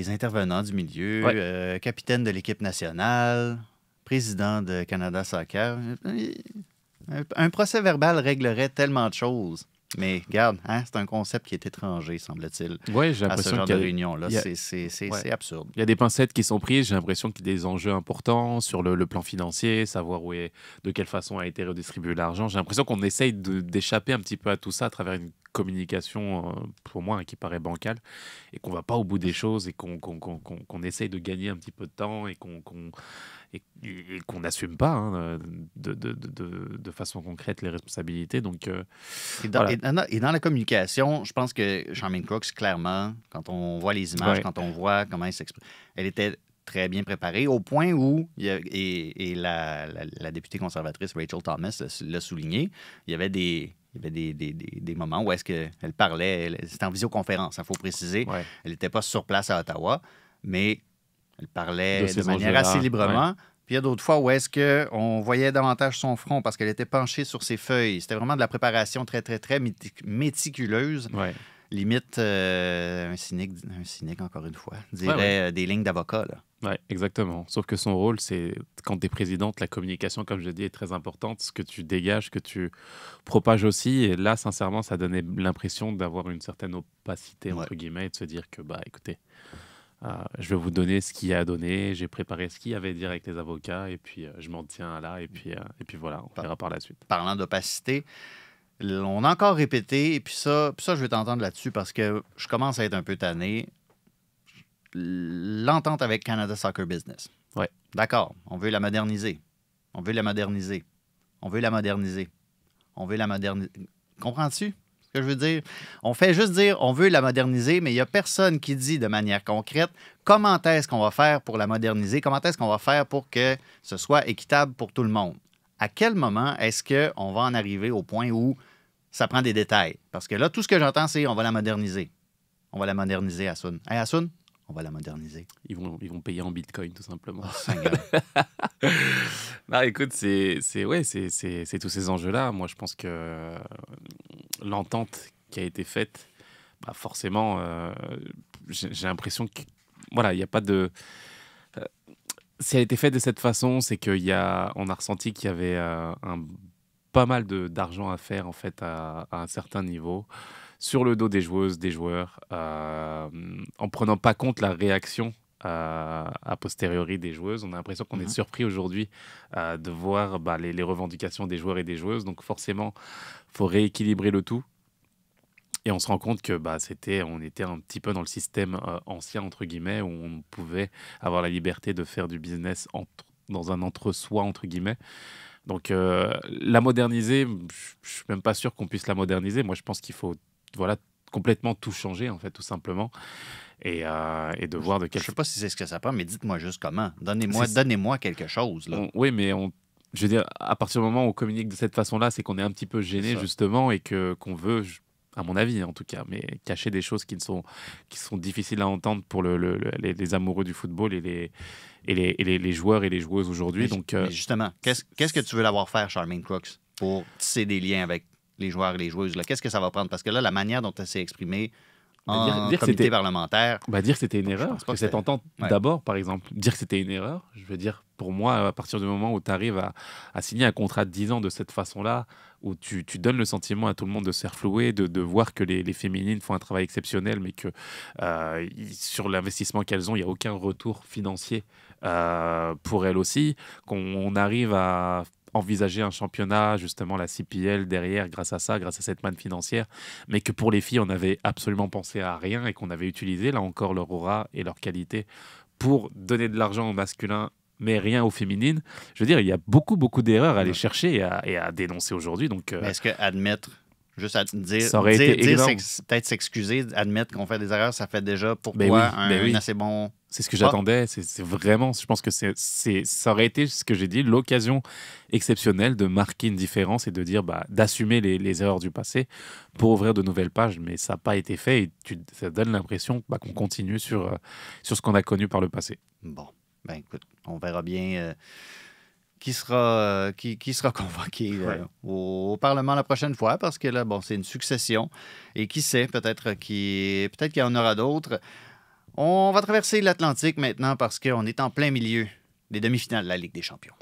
intervenants du milieu, capitaine de l'équipe nationale, président de Canada Soccer. Un procès verbal réglerait tellement de choses. Mais regarde, c'est un concept qui est étranger, semble-t-il, ouais, j'ai à l'impression ce genre qu'il y de a- réunion-là. il y a- C'est absurde. Il y a des pincettes qui sont prises. J'ai l'impression qu'il y a des enjeux importants sur le plan financier, savoir de quelle façon a été redistribué l'argent. J'ai l'impression qu'on essaye d'échapper un petit peu à tout ça à travers une communication, pour moi, qui paraît bancale, et qu'on va pas au bout des choses et qu'on essaye de gagner un petit peu de temps et qu'on n'assume pas de façon concrète les responsabilités. Donc, Et dans la communication, je pense que Charmaine Crooks, clairement, quand on voit les images, quand on voit comment elle s'exprime, elle était très bien préparée, au point où, la députée conservatrice Rachel Thomas l'a souligné, il y avait des moments où est-ce qu'elle parlait, c'était en visioconférence, il faut préciser, elle n'était pas sur place à Ottawa, mais elle parlait de manière assez librement. Puis il y a d'autres fois où est-ce qu'on voyait davantage son front parce qu'elle était penchée sur ses feuilles. C'était vraiment de la préparation très, très, très méticuleuse. Limite, un cynique, encore une fois, dirait des lignes d'avocat. Oui, exactement. Sauf que son rôle, c'est, quand tu es présidente, la communication, comme je dis, est très importante. Ce que tu dégages, que tu propages aussi. Et là, sincèrement, ça donnait l'impression d'avoir une certaine opacité, entre guillemets, et de se dire que, écoutez, je vais vous donner ce qu'il y a à donner. J'ai préparé ce qu'il y avait à dire avec les avocats, et puis je m'en tiens là, et puis voilà, on verra par la suite. Parlant d'opacité, on a encore répété, et puis ça, je vais t'entendre là-dessus parce que je commence à être un peu tanné. L'entente avec Canada Soccer Business. Ouais. D'accord, on veut la moderniser. On veut la moderniser. On veut la moderniser. On veut la moderniser. Comprends-tu ce que je veux dire? On fait juste dire on veut la moderniser, mais il n'y a personne qui dit de manière concrète comment est-ce qu'on va faire pour la moderniser, comment est-ce qu'on va faire pour que ce soit équitable pour tout le monde. À quel moment est-ce qu'on va en arriver au point où ça prend des détails? Parce que là, tout ce que j'entends, c'est on va la moderniser. On va la moderniser, Hassoun. Hey, Hassoun, on va la moderniser. Ils vont payer en bitcoin, tout simplement. Oh, non, écoute, c'est tous ces enjeux-là. Moi, je pense que l'entente qui a été faite, forcément, j'ai l'impression que, voilà, il n'y a pas de... si elle a été faite de cette façon, c'est qu'on a ressenti qu'il y avait pas mal d'argent à faire, en fait, à un certain niveau, sur le dos des joueuses, des joueurs, en prenant pas compte la réaction a posteriori des joueuses. On a l'impression qu'on est surpris aujourd'hui de voir les revendications des joueurs et des joueuses. Donc forcément, il faut rééquilibrer le tout. Et on se rend compte que on était un petit peu dans le système ancien, entre guillemets, où on pouvait avoir la liberté de faire du business dans un entre-soi, entre guillemets. Donc la moderniser, je ne suis même pas sûr qu'on puisse la moderniser. Moi, je pense qu'il faut complètement tout changer, en fait, tout simplement. Et de voir de quel... Je ne sais pas si c'est ce que ça prend, mais dites-moi juste comment. Donnez-moi quelque chose. Là. Oui, mais je veux dire, à partir du moment où on communique de cette façon-là, c'est qu'on est un petit peu gêné, justement, et qu'on veut, à mon avis en tout cas, mais cacher des choses qui sont difficiles à entendre pour les amoureux du football et les joueurs et les joueuses aujourd'hui. Mais justement, qu'est-ce que tu veux l'avoir faire, Charmaine Crooks, pour tisser des liens avec les joueurs et les joueuses? Qu'est-ce que ça va prendre? Parce que là, la manière dont elle s'est exprimée en comité parlementaire... dire que c'était une erreur. Que cette entente, d'abord, par exemple, dire que c'était une erreur, je veux dire, pour moi, à partir du moment où tu arrives à signer un contrat de 10 ans de cette façon-là, où tu donnes le sentiment à tout le monde de se faire flouer, de voir que les féminines font un travail exceptionnel, mais que sur l'investissement qu'elles ont, il n'y a aucun retour financier pour elles aussi, qu'on arrive à envisager un championnat, justement la CPL derrière, grâce à cette manne financière, mais que pour les filles, on n'avait absolument pensé à rien et qu'on avait utilisé, là encore, leur aura et leur qualité pour donner de l'argent au masculin, mais rien aux féminines. Je veux dire, il y a beaucoup, beaucoup d'erreurs à aller chercher et à dénoncer aujourd'hui. Donc, mais est-ce qu'admettre, juste à dire, ça aurait été peut-être s'excuser, admettre qu'on fait des erreurs, ça fait déjà pour toi un assez bon C'est ce que j'attendais. C'est vraiment, je pense que ça aurait été ce que j'ai dit, l'occasion exceptionnelle de marquer une différence et de dire, d'assumer les erreurs du passé pour ouvrir de nouvelles pages. Mais ça n'a pas été fait et ça donne l'impression qu'on continue sur ce qu'on a connu par le passé. Bon, écoute, on verra bien qui sera convoqué au Parlement la prochaine fois parce que là, c'est une succession. Et qui sait, peut-être qu'il y en aura d'autres. On va traverser l'Atlantique maintenant parce qu'on est en plein milieu des demi-finales de la Ligue des champions.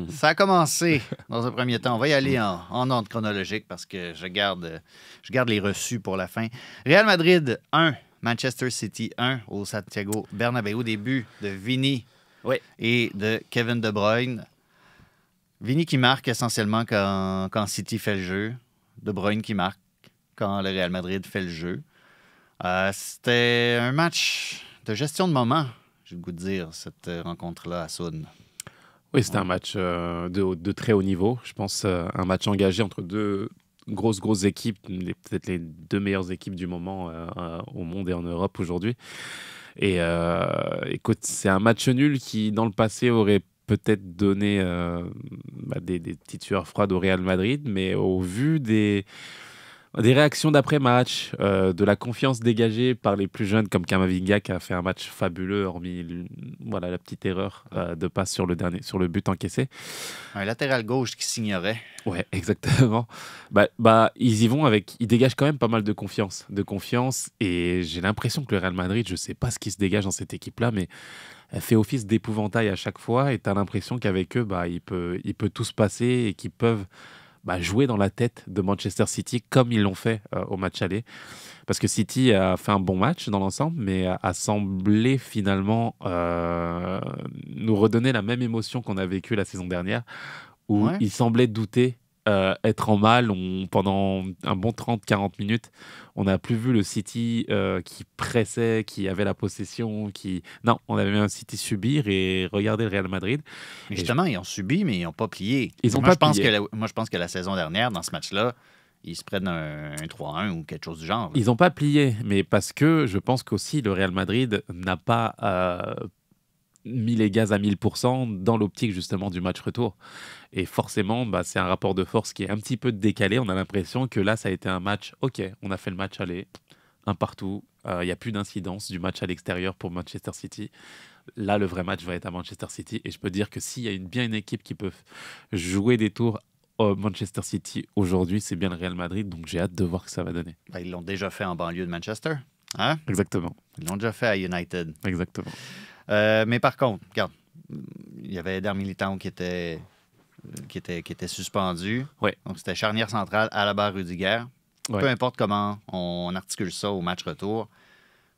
Ça a commencé dans un premier temps. On va y aller en ordre chronologique parce que je garde les reçus pour la fin. Real Madrid 1, Manchester City 1 au Santiago Bernabéu. Début de Vini et de Kevin De Bruyne. Vini qui marque essentiellement quand City fait le jeu. De Bruyne qui marque quand le Real Madrid fait le jeu. C'était un match de gestion de moment, j'ai le goût de dire, cette rencontre-là à Soune. Oui, c'était un match de très haut niveau. Je pense un match engagé entre deux grosses équipes, peut-être les deux meilleures équipes du moment au monde et en Europe aujourd'hui. Et écoute, c'est un match nul qui, dans le passé, aurait peut-être donné des petites sueurs froides au Real Madrid, mais au vu des réactions d'après-match, de la confiance dégagée par les plus jeunes comme Camavinga qui a fait un match fabuleux, hormis la petite erreur de passe sur le but encaissé. Un latéral gauche qui s'ignorait. Ouais, exactement. Ils y vont ils dégagent quand même pas mal de confiance. Et j'ai l'impression que le Real Madrid, je sais pas ce qui se dégage dans cette équipe-là, mais elle fait office d'épouvantail à chaque fois et tu as l'impression qu'avec eux, il peut tout se passer et qu'ils peuvent jouer dans la tête de Manchester City comme ils l'ont fait au match aller. Parce que City a fait un bon match dans l'ensemble, mais a semblé finalement nous redonner la même émotion qu'on a vécue la saison dernière, où il semblait douter, être en mal. Pendant un bon 30-40 minutes, on n'a plus vu le City qui pressait, qui avait la possession. Non, on avait vu un City subir et regarder le Real Madrid. Mais justement, ils ont subi, mais ils n'ont pas plié. Je pense que la saison dernière, dans ce match-là, ils se prennent un 3-1 ou quelque chose du genre. Ils n'ont pas plié, mais parce que je pense qu'aussi le Real Madrid n'a pas mis les gaz à 1000% dans l'optique justement du match retour. Et forcément, c'est un rapport de force qui est un petit peu décalé. On a l'impression que là, ça a été un match, on a fait le match aller, un partout. Il n'y a plus d'incidence du match à l'extérieur pour Manchester City. Là, le vrai match va être à Manchester City. Et je peux dire que s'il y a bien une équipe qui peut jouer des tours Manchester City aujourd'hui, c'est bien le Real Madrid. Donc j'ai hâte de voir ce que ça va donner. Ils l'ont déjà fait en banlieue de Manchester. Hein? Exactement. Ils l'ont déjà fait à United. Exactement. Mais par contre, regarde, il y avait Eder Militão qui était suspendu. Ouais. Donc, c'était charnière centrale à la barre Rudiger. Ouais. Peu importe comment on articule ça au match retour,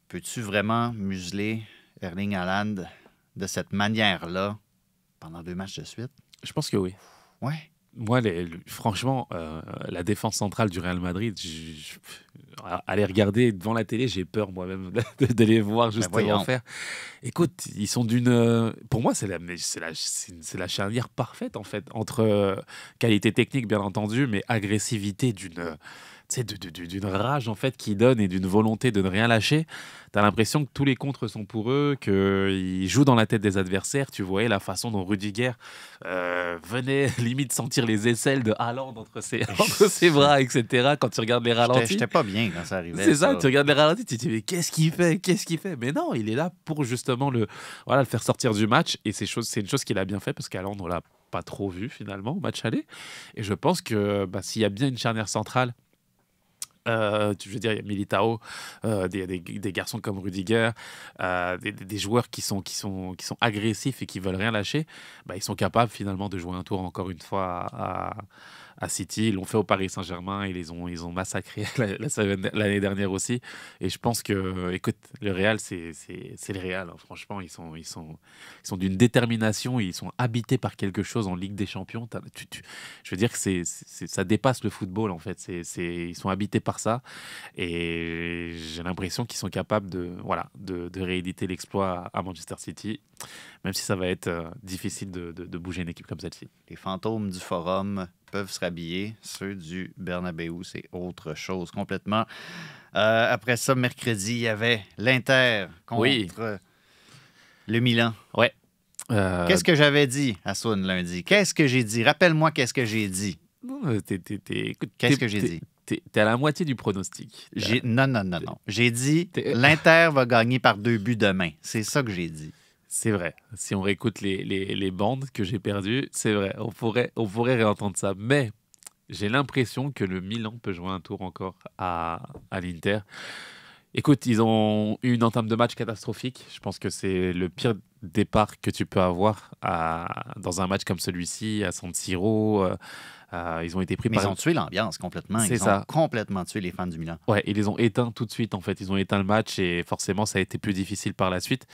peux-tu vraiment museler Erling Haaland de cette manière-là pendant 2 matchs de suite? Je pense que oui. Ouais. Moi, franchement, la défense centrale du Real Madrid, aller regarder devant la télé, j'ai peur moi-même de les voir justement faire. Écoute, ils sont pour moi, c'est la charnière parfaite en fait, entre qualité technique bien entendu, mais agressivité d'une rage en fait qu'ils donnent et d'une volonté de ne rien lâcher. T'as l'impression que tous les contres sont pour eux, qu'ils jouent dans la tête des adversaires. Tu voyais la façon dont Rudiger venait limite sentir les aisselles de Haaland entre ses bras, etc. Quand tu regardes les ralentis. J'étais pas bien quand ça arrivait. C'est ça, tu regardes les ralentis, tu te dis mais qu'est-ce qu'il fait? Mais non, il est là pour justement le faire sortir du match. Et c'est une chose qu'il a bien fait parce qu'Haaland, on l'a pas trop vu finalement au match aller. Et je pense que s'il y a bien une charnière centrale, je veux dire, il y a Militão, des garçons comme Rudiger, des joueurs qui sont agressifs et qui veulent rien lâcher. Ils sont capables finalement de jouer un tour encore une fois à City, ils l'ont fait au Paris Saint-Germain, ils ont massacré l'année dernière aussi. Et je pense que, écoute, le Real, c'est le Real. Hein. Franchement, ils sont d'une détermination, ils sont habités par quelque chose en Ligue des Champions. Je veux dire que ça dépasse le football, en fait. Ils sont habités par ça. Et j'ai l'impression qu'ils sont capables de rééditer l'exploit à Manchester City, même si ça va être difficile de bouger une équipe comme celle-ci. Les fantômes du Forum peuvent se rhabiller. Ceux du Bernabéu, c'est autre chose complètement. Après ça, mercredi, il y avait l'Inter contre le Milan. Ouais. Qu'est-ce que j'avais dit à Soun lundi? Qu'est-ce que j'ai dit? Rappelle-moi qu'est-ce que j'ai dit. Écoute, Qu'est-ce que j'ai dit? T'es à la moitié du pronostic. Non. J'ai dit l'Inter va gagner par 2 buts demain. C'est ça que j'ai dit. C'est vrai. Si on réécoute les bandes que j'ai perdues, c'est vrai. On pourrait réentendre ça. Mais j'ai l'impression que le Milan peut jouer un tour encore à l'Inter. Écoute, ils ont eu une entame de match catastrophique. Je pense que c'est le pire départ que tu peux avoir dans un match comme celui-ci, à San Siro. Ils ont été pris Ils ont tué l'ambiance complètement. Ils ont complètement tué les fans du Milan. Ouais, ils les ont éteints tout de suite, en fait. Ils ont éteint le match et forcément, ça a été plus difficile par la suite.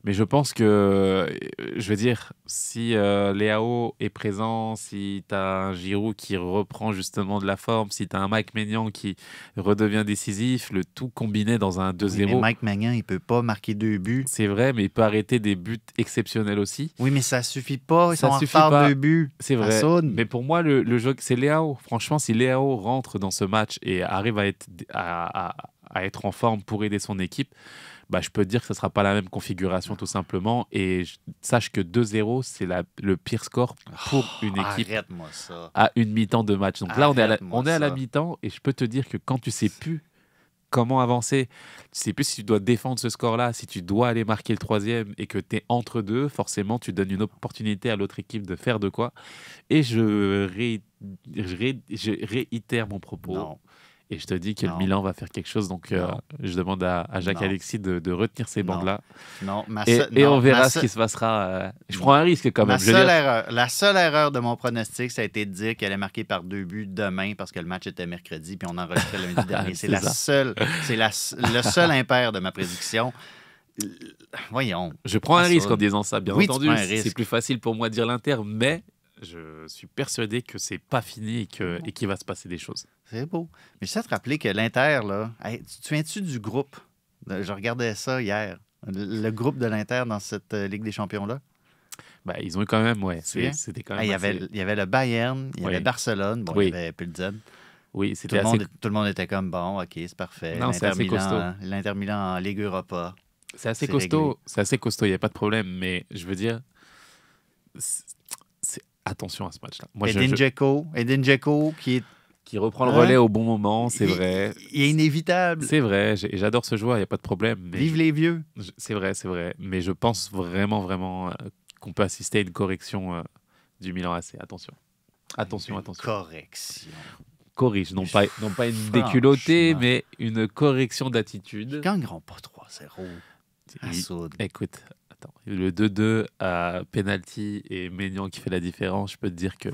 Mais je pense que, je veux dire, si Leao est présent, si tu as un Giroud qui reprend justement de la forme, si tu as un Mike Maignan qui redevient décisif, le tout combiné dans un 2-0. Oui, mais Mike Maignan, il ne peut pas marquer 2 buts. C'est vrai, mais il peut arrêter des buts exceptionnels aussi. Oui, mais ça ne suffit pas. Ils sont en retard 2 buts. C'est vrai. Mais pour moi, le jeu, c'est Leao. Franchement, si Leao rentre dans ce match et arrive à être en forme pour aider son équipe, je peux te dire que ce ne sera pas la même configuration tout simplement. Et sache que 2-0, c'est le pire score pour une équipe à une mi-temps de match. Donc là, on est à la mi-temps et je peux te dire que quand tu ne sais plus comment avancer, tu ne sais plus si tu dois défendre ce score-là, si tu dois aller marquer le 3e et que tu es entre deux, forcément, tu donnes une opportunité à l'autre équipe de faire de quoi. Et je réitère mon propos. Non. Et je te dis que le Milan va faire quelque chose. Donc, je demande à Jacques-Alexis de retenir ces bandes-là. Et on verra ce qui se passera. Je prends un risque quand même. La seule erreur de mon pronostic, ça a été de dire qu'elle allait marquer par 2 buts demain parce que le match était mercredi puis on enregistrait lundi dernier. C'est le seul impair de ma prédiction. Voyons. Je prends un risque en disant ça, bien entendu. C'est plus facile pour moi de dire l'Inter, mais je suis persuadé que c'est pas fini et qu'il va se passer des choses. C'est beau. Mais je sais te rappeler que l'Inter, là, tu te souviens-tu du groupe? Je regardais ça hier. Le groupe de l'Inter dans cette Ligue des Champions-là? Ils ont eu quand même, c'était quand même. Il y avait le Bayern, il y avait Barcelone, il y avait Pilsen. Oui, c'était tout le monde était comme, bon, OK, c'est parfait. Non, c'est assez costaud. L'Inter Milan en Ligue Europa. C'est assez costaud, il n'y a pas de problème, mais je veux dire, attention à ce match-là. Edin Dzeko qui reprend le relais au bon moment, c'est vrai. Il est inévitable. C'est vrai, j'adore ce joueur, il n'y a pas de problème. Mais vive les vieux. C'est vrai. Mais je pense vraiment qu'on peut assister à une correction du Milan AC. Attention. Correction. Corrige, non pas une déculottée, mais une correction d'attitude. Ils ne gagneront pas 3-0. Écoute, le 2-2 à penalty et Maignan qui fait la différence, je peux te dire que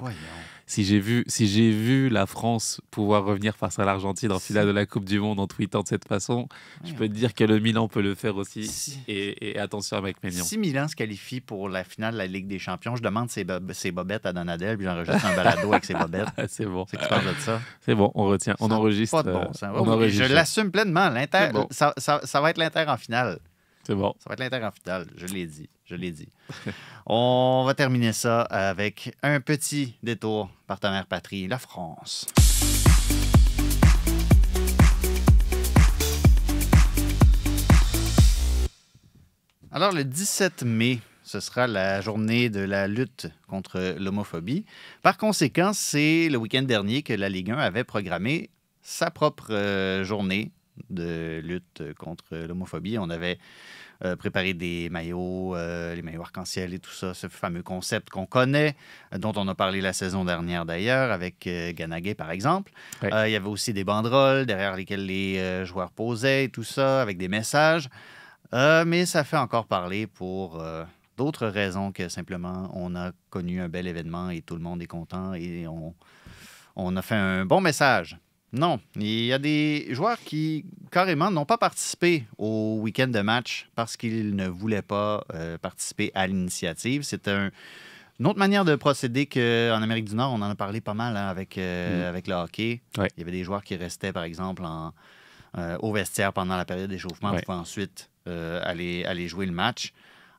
si j'ai vu la France pouvoir revenir face à l'Argentine en finale de la Coupe du Monde en tweetant de cette façon, je peux te dire que le Milan peut le faire aussi. Et attention avec Maignan. Si Milan se qualifie pour la finale de la Ligue des Champions, je demande ses bobettes à Donadel puis j'enregistre un balado avec ses bobettes. C'est bon. C'est que tu parles de ça. C'est bon, on retient. On enregistre. Pas de bon sens. Je l'assume pleinement. L'Inter, ça va être l'Inter en finale. C'est bon. Ça va être l'Inter en finale, je l'ai dit. On va terminer ça avec un petit détour partenaire patrie, la France. Alors, le 17 mai, ce sera la journée de la lutte contre l'homophobie. Par conséquent, c'est le week-end dernier que la Ligue 1 avait programmé sa propre journée de lutte contre l'homophobie. On avait préparé des maillots, les maillots arc-en-ciel et tout ça, ce fameux concept qu'on connaît, dont on a parlé la saison dernière d'ailleurs, avec Ganagay par exemple. Il y avait aussi des banderoles derrière lesquelles les joueurs posaient et tout ça, avec des messages. Mais ça fait encore parler pour d'autres raisons que simplement on a connu un bel événement et tout le monde est content et on a fait un bon message. Non, il y a des joueurs qui, carrément, n'ont pas participé au week-end de match parce qu'ils ne voulaient pas participer à l'initiative. C'est une autre manière de procéder qu'en Amérique du Nord. On en a parlé pas mal avec le hockey. Ouais. Il y avait des joueurs qui restaient, par exemple, au vestiaire pendant la période d'échauffement Ouais. pour ensuite aller jouer le match.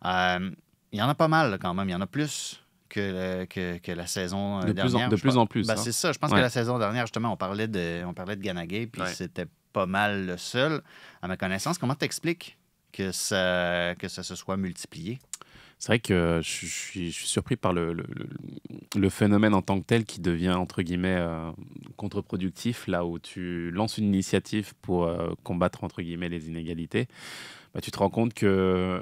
Il y en a pas mal, là, quand même. Il y en a plus que la saison dernière. De plus en plus. Ben, hein. c'est ça. Je pense Ouais. que la saison dernière, justement, on parlait de Ganagay, puis Ouais. c'était pas mal le seul. À ma connaissance, comment t'expliques que ça se soit multiplié? C'est vrai que je suis surpris par le phénomène en tant que tel qui devient, entre guillemets, contre-productif, là où tu lances une initiative pour combattre, entre guillemets, les inégalités. Bah, tu te rends compte que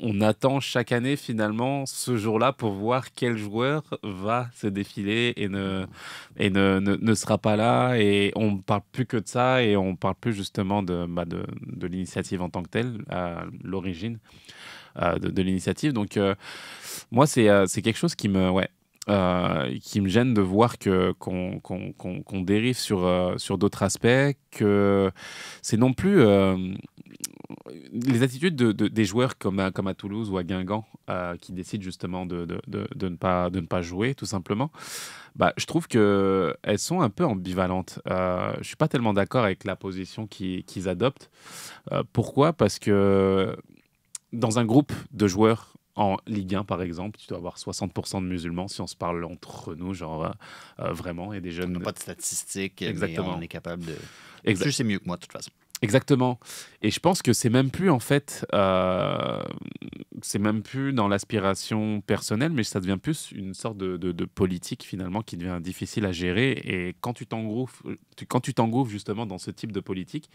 on attend chaque année, finalement, ce jour-là pour voir quel joueur va se défiler et ne sera pas là. Et on ne parle plus que de ça et on ne parle plus justement de l'initiative en tant que telle, à l'origine. De l'initiative. Donc, moi, c'est quelque chose qui me gêne de voir qu'on dérive sur d'autres aspects, que c'est non plus les attitudes des joueurs comme à Toulouse ou à Guingamp qui décident justement de ne pas jouer, tout simplement. Bah, je trouve qu'elles sont un peu ambivalentes. Je ne suis pas tellement d'accord avec la position qu'ils adoptent. Pourquoi ? Parce que dans un groupe de joueurs en Ligue 1, par exemple, tu dois avoir 60% de musulmans, si on se parle entre nous, genre vraiment, et des On jeunes... n'a pas de statistiques, Exactement. mais on est capable de... Exa- Tu sais mieux que moi, de toute façon. Exactement. Et je pense que c'est même plus, en fait, c'est même plus dans l'aspiration personnelle, mais ça devient plus une sorte de politique, finalement, qui devient difficile à gérer. Et quand tu t'engouffres justement dans ce type de politique,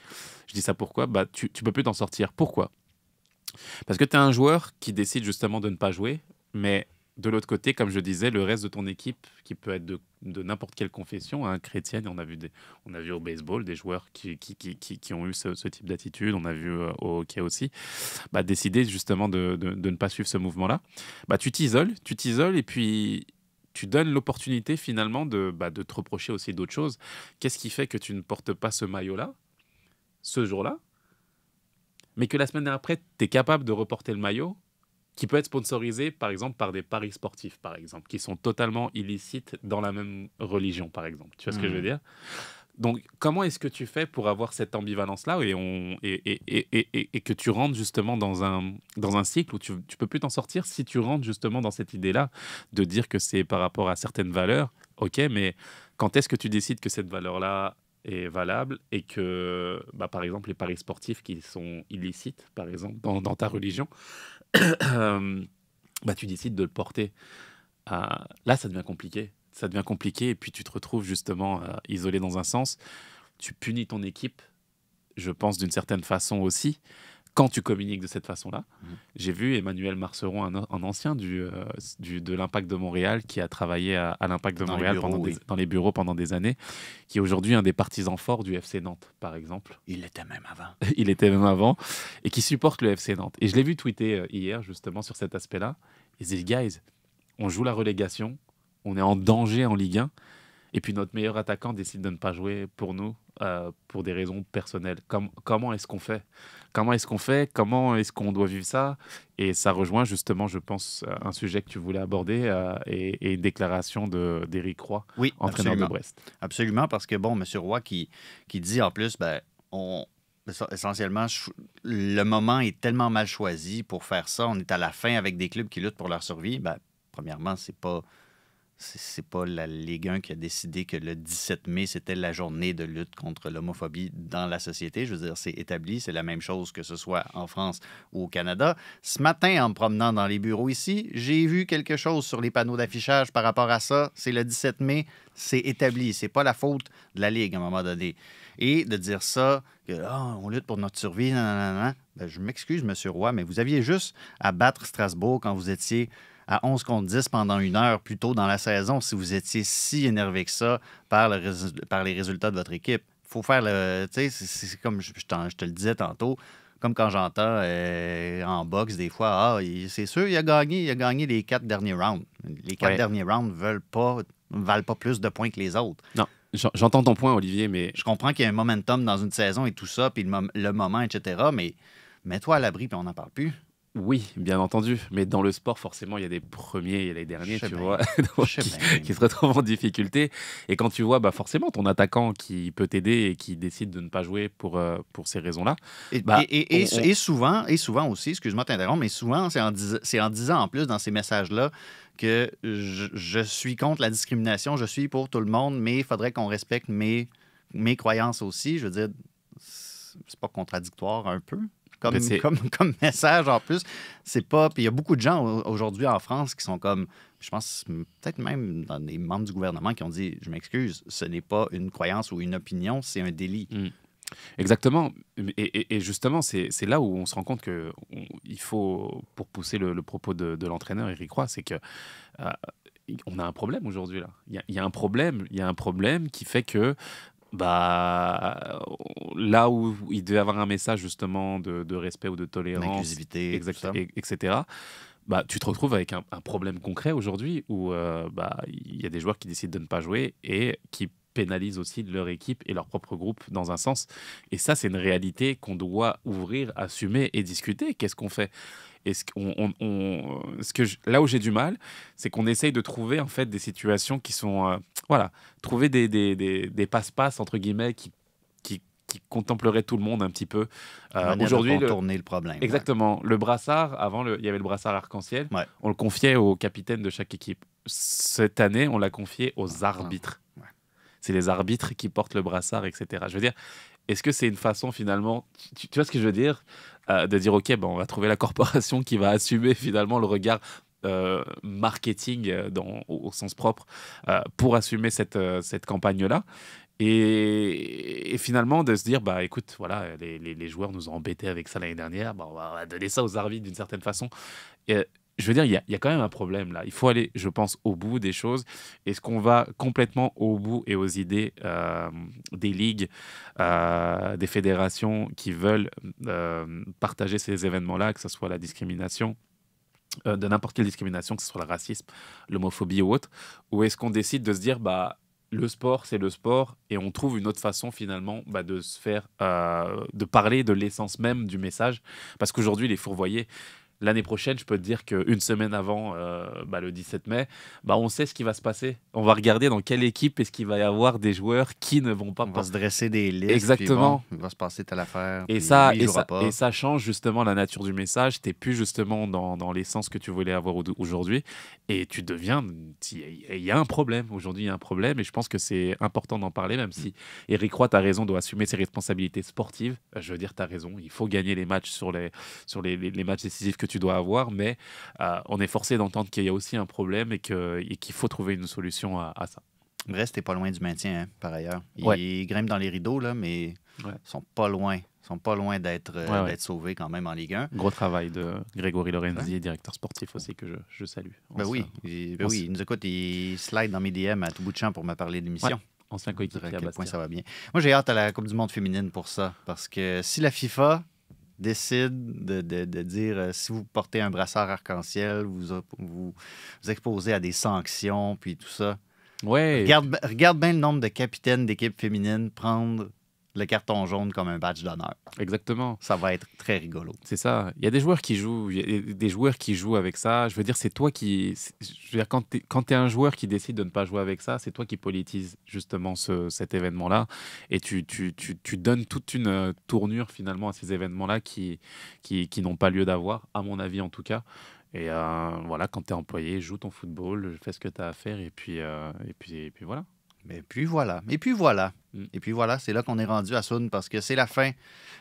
je dis ça pourquoi ? Bah, tu peux plus t'en sortir. Pourquoi ? Parce que tu es un joueur qui décide justement de ne pas jouer, mais de l'autre côté, comme je disais, le reste de ton équipe, qui peut être de n'importe quelle confession, hein, chrétienne, on a vu au baseball des joueurs qui ont eu ce type d'attitude, on a vu au hockey aussi, bah, décider justement de ne pas suivre ce mouvement-là. Bah, tu t'isoles et puis tu donnes l'opportunité finalement de te reprocher aussi d'autres choses. Qu'est-ce qui fait que tu ne portes pas ce maillot-là, ce jour-là, mais que la semaine après, tu es capable de reporter le maillot, qui peut être sponsorisé, par exemple, par des paris sportifs, par exemple, qui sont totalement illicites dans la même religion, par exemple. Tu vois ce que je veux dire ? Donc, comment est-ce que tu fais pour avoir cette ambivalence-là et que tu rentres justement dans un cycle où tu ne peux plus t'en sortir si tu rentres justement dans cette idée-là de dire que c'est par rapport à certaines valeurs, ok, mais quand est-ce que tu décides que cette valeur-là est valable et que, bah, par exemple, les paris sportifs qui sont illicites, par exemple, dans ta religion, bah, tu décides de le porter. Là, ça devient compliqué. Ça devient compliqué et puis tu te retrouves justement isolé dans un sens. Tu punis ton équipe, je pense, d'une certaine façon aussi, quand tu communiques de cette façon-là. J'ai vu Emmanuel Marceron, un ancien de l'Impact de Montréal, qui a travaillé à l'Impact de Montréal dans les bureaux pendant des années, qui est aujourd'hui un des partisans forts du FC Nantes, par exemple. Il l'était même avant. Il était même avant, et qui supporte le FC Nantes. Et je l'ai vu tweeter hier, justement, sur cet aspect-là. Il dit, guys, on joue la relégation, on est en danger en Ligue 1, et puis notre meilleur attaquant décide de ne pas jouer pour nous, pour des raisons personnelles. Comment est-ce qu'on fait ? Comment est-ce qu'on doit vivre ça ? Et ça rejoint justement, je pense, un sujet que tu voulais aborder et une déclaration d'Éric Roy, oui, entraîneur absolument. de Brest. Absolument, parce que, bon, M. Roy qui dit en plus, essentiellement, le moment est tellement mal choisi pour faire ça. On est à la fin avec des clubs qui luttent pour leur survie. Premièrement, c'est pas la Ligue 1 qui a décidé que le 17 mai, c'était la journée de lutte contre l'homophobie dans la société. Je veux dire, c'est établi. C'est la même chose que ce soit en France ou au Canada. Ce matin, en me promenant dans les bureaux ici, j'ai vu quelque chose sur les panneaux d'affichage par rapport à ça. C'est le 17 mai. C'est établi. C'est pas la faute de la Ligue à un moment donné. Et de dire ça, que on lutte pour notre survie, je m'excuse, M. Roy, mais vous aviez juste à battre Strasbourg quand vous étiez à 11 contre 10 pendant 1 heure plus tôt dans la saison si vous étiez si énervé que ça par les résultats de votre équipe. Il faut faire le... Tu sais, c'est comme je te le disais tantôt, comme quand j'entends en boxe des fois, c'est sûr, il a gagné les 4 derniers rounds. Les 4 derniers rounds ne veulent pas ne valent pas plus de points que les autres. Non, j'entends ton point, Olivier, mais Je comprends qu'il y a un momentum dans une saison et tout ça, puis le moment, etc., mais mets-toi à l'abri, puis on n'en parle plus. oui, bien entendu. Mais dans le sport, forcément, il y a des premiers et les derniers, Je sais tu bien. vois, donc, Je sais bien. qui se retrouvent en difficulté. Et quand tu vois, bah, forcément, ton attaquant qui peut t'aider et qui décide de ne pas jouer pour ces raisons-là, Et, bah, et on- souvent aussi, excuse-moi de t'interrompre, mais souvent, c'est en disant en plus dans ces messages-là que je suis contre la discrimination, je suis pour tout le monde, mais il faudrait qu'on respecte mes croyances aussi. Je veux dire, c'est pas contradictoire un peu? Comme, Mais c'est- comme message en plus, c'est pas. Puis il y a beaucoup de gens aujourd'hui en France qui sont comme, je pense peut-être même dans des membres du gouvernement qui ont dit, je m'excuse, ce n'est pas une croyance ou une opinion, c'est un délit. Exactement. Et justement, c'est là où on se rend compte que il faut, pour pousser le propos de l'entraîneur Éric Roy, c'est que euh, on a un problème aujourd'hui là. Il y a un problème qui fait que bah, là où il devait avoir un message justement de respect ou de tolérance, L'inclusivité, tout ça. etc. Bah, tu te retrouves avec un problème concret aujourd'hui où bah, il y a des joueurs qui décident de ne pas jouer et qui pénalisent aussi leur équipe et leur propre groupe dans un sens. Et ça, c'est une réalité qu'on doit ouvrir, assumer et discuter. Qu'est-ce qu'on fait? Là où j'ai du mal, c'est qu'on essaye de trouver en fait des situations qui sont, voilà, trouver des passe-passe entre guillemets qui contempleraient tout le monde un petit peu. Aujourd'hui, contourner le problème. Exactement. Le brassard, avant, il y avait le brassard arc-en-ciel. Ouais. On le confiait au capitaine de chaque équipe. Cette année, on l'a confié aux arbitres. Ouais. C'est les arbitres qui portent le brassard, etc. Je veux dire, est-ce que c'est une façon finalement, tu vois ce que je veux dire, de dire ok, on va trouver la corporation qui va assumer finalement le regard marketing au sens propre pour assumer cette campagne-là. Et finalement, de se dire, bah écoute, voilà, les joueurs nous ont embêtés avec ça l'année dernière, bah, on va donner ça aux arbitres d'une certaine façon. Et, je veux dire, il y a quand même un problème là. Il faut aller, je pense, au bout des choses. Est-ce qu'on va complètement au bout et aux idées des ligues, des fédérations qui veulent partager ces événements-là, que ce soit la discrimination, de n'importe quelle discrimination, que ce soit le racisme, l'homophobie ou autre, ou est-ce qu'on décide de se dire, bah le sport, c'est le sport, et on trouve une autre façon finalement de se faire, de parler de l'essence même du message, parce qu'aujourd'hui, les fourvoyés, l'année prochaine, je peux te dire qu'une semaine avant, le 17 mai, on sait ce qui va se passer. On va regarder dans quelle équipe est-ce qu'il va y avoir des joueurs qui ne vont pas... On va se dresser des listes. Exactement. Puis bon, il va se passer telle affaire. Et ça change justement la nature du message. Tu n'es plus justement dans l'essence que tu voulais avoir aujourd'hui. Et tu deviens... Il y a un problème. Aujourd'hui, il y a un problème. Et je pense que c'est important d'en parler, même si Éric Roy, tu as raison, doit assumer ses responsabilités sportives. Je veux dire, tu as raison. Il faut gagner les matchs sur les matchs décisifs que tu dois avoir. Mais on est forcé d'entendre qu'il y a aussi un problème et qu'il faut trouver une solution à ça. Brest n'est pas loin du maintien, hein, par ailleurs. Ouais. Ils grimpent dans les rideaux, là, mais Ouais. ils sont pas loin. Ils sont pas loin d'être sauvés quand même en Ligue 1. Gros travail de Grégory Lorenzi, directeur sportif aussi, que je salue. Oui, il nous écoute, il slide dans mes DM à tout bout de champ pour me parler de l'émission. Ouais. Ancien coéquipier à à quel Bastia. point ça va bien. Moi, j'ai hâte à la Coupe du monde féminine pour ça, parce que si la FIFA décide de dire si vous portez un brassard arc-en-ciel, vous exposez à des sanctions, puis tout ça. Ouais. Regarde bien le nombre de capitaines d'équipes féminines prendre le carton jaune comme un badge d'honneur. Exactement. Ça va être très rigolo. C'est ça. Il y a des joueurs qui jouent, avec ça. Je veux dire, c'est toi qui... Je veux dire, quand tu es un joueur qui décide de ne pas jouer avec ça, c'est toi qui politise justement cet événement-là. Et tu donnes toute une tournure finalement à ces événements-là qui n'ont pas lieu d'avoir, à mon avis en tout cas. Et voilà, quand tu es employé, joue ton football, fais ce que tu as à faire et puis voilà. Et puis voilà. Et puis voilà. Et puis voilà, c'est là qu'on est rendu à Soun parce que c'est la fin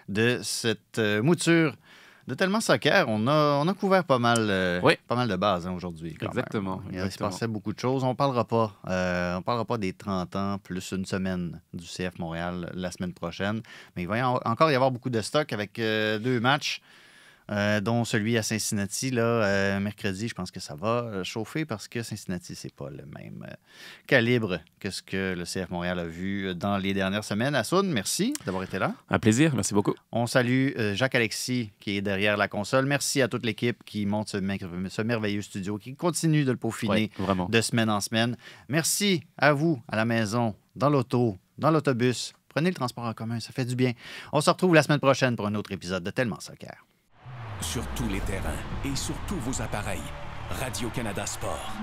de cette mouture de Tellement Soccer. On a couvert pas mal de bases aujourd'hui. Exactement. Il se passait beaucoup de choses. On parlera pas des 30 ans plus une semaine du CF Montréal la semaine prochaine. Mais il va encore y avoir beaucoup de stock avec 2 matchs. dont celui à Cincinnati. Là, mercredi, je pense que ça va chauffer parce que Cincinnati, c'est pas le même calibre que ce que le CF Montréal a vu dans les dernières semaines. Assoun, merci d'avoir été là. Un plaisir, merci beaucoup. On salue Jacques-Alexis qui est derrière la console. Merci à toute l'équipe qui monte ce merveilleux studio, qui continue de le peaufiner de semaine en semaine. Merci à vous, à la maison, dans l'auto, dans l'autobus. Prenez le transport en commun, ça fait du bien. On se retrouve la semaine prochaine pour un autre épisode de Tellement Soccer. Sur tous les terrains et sur tous vos appareils, Radio-Canada Sport.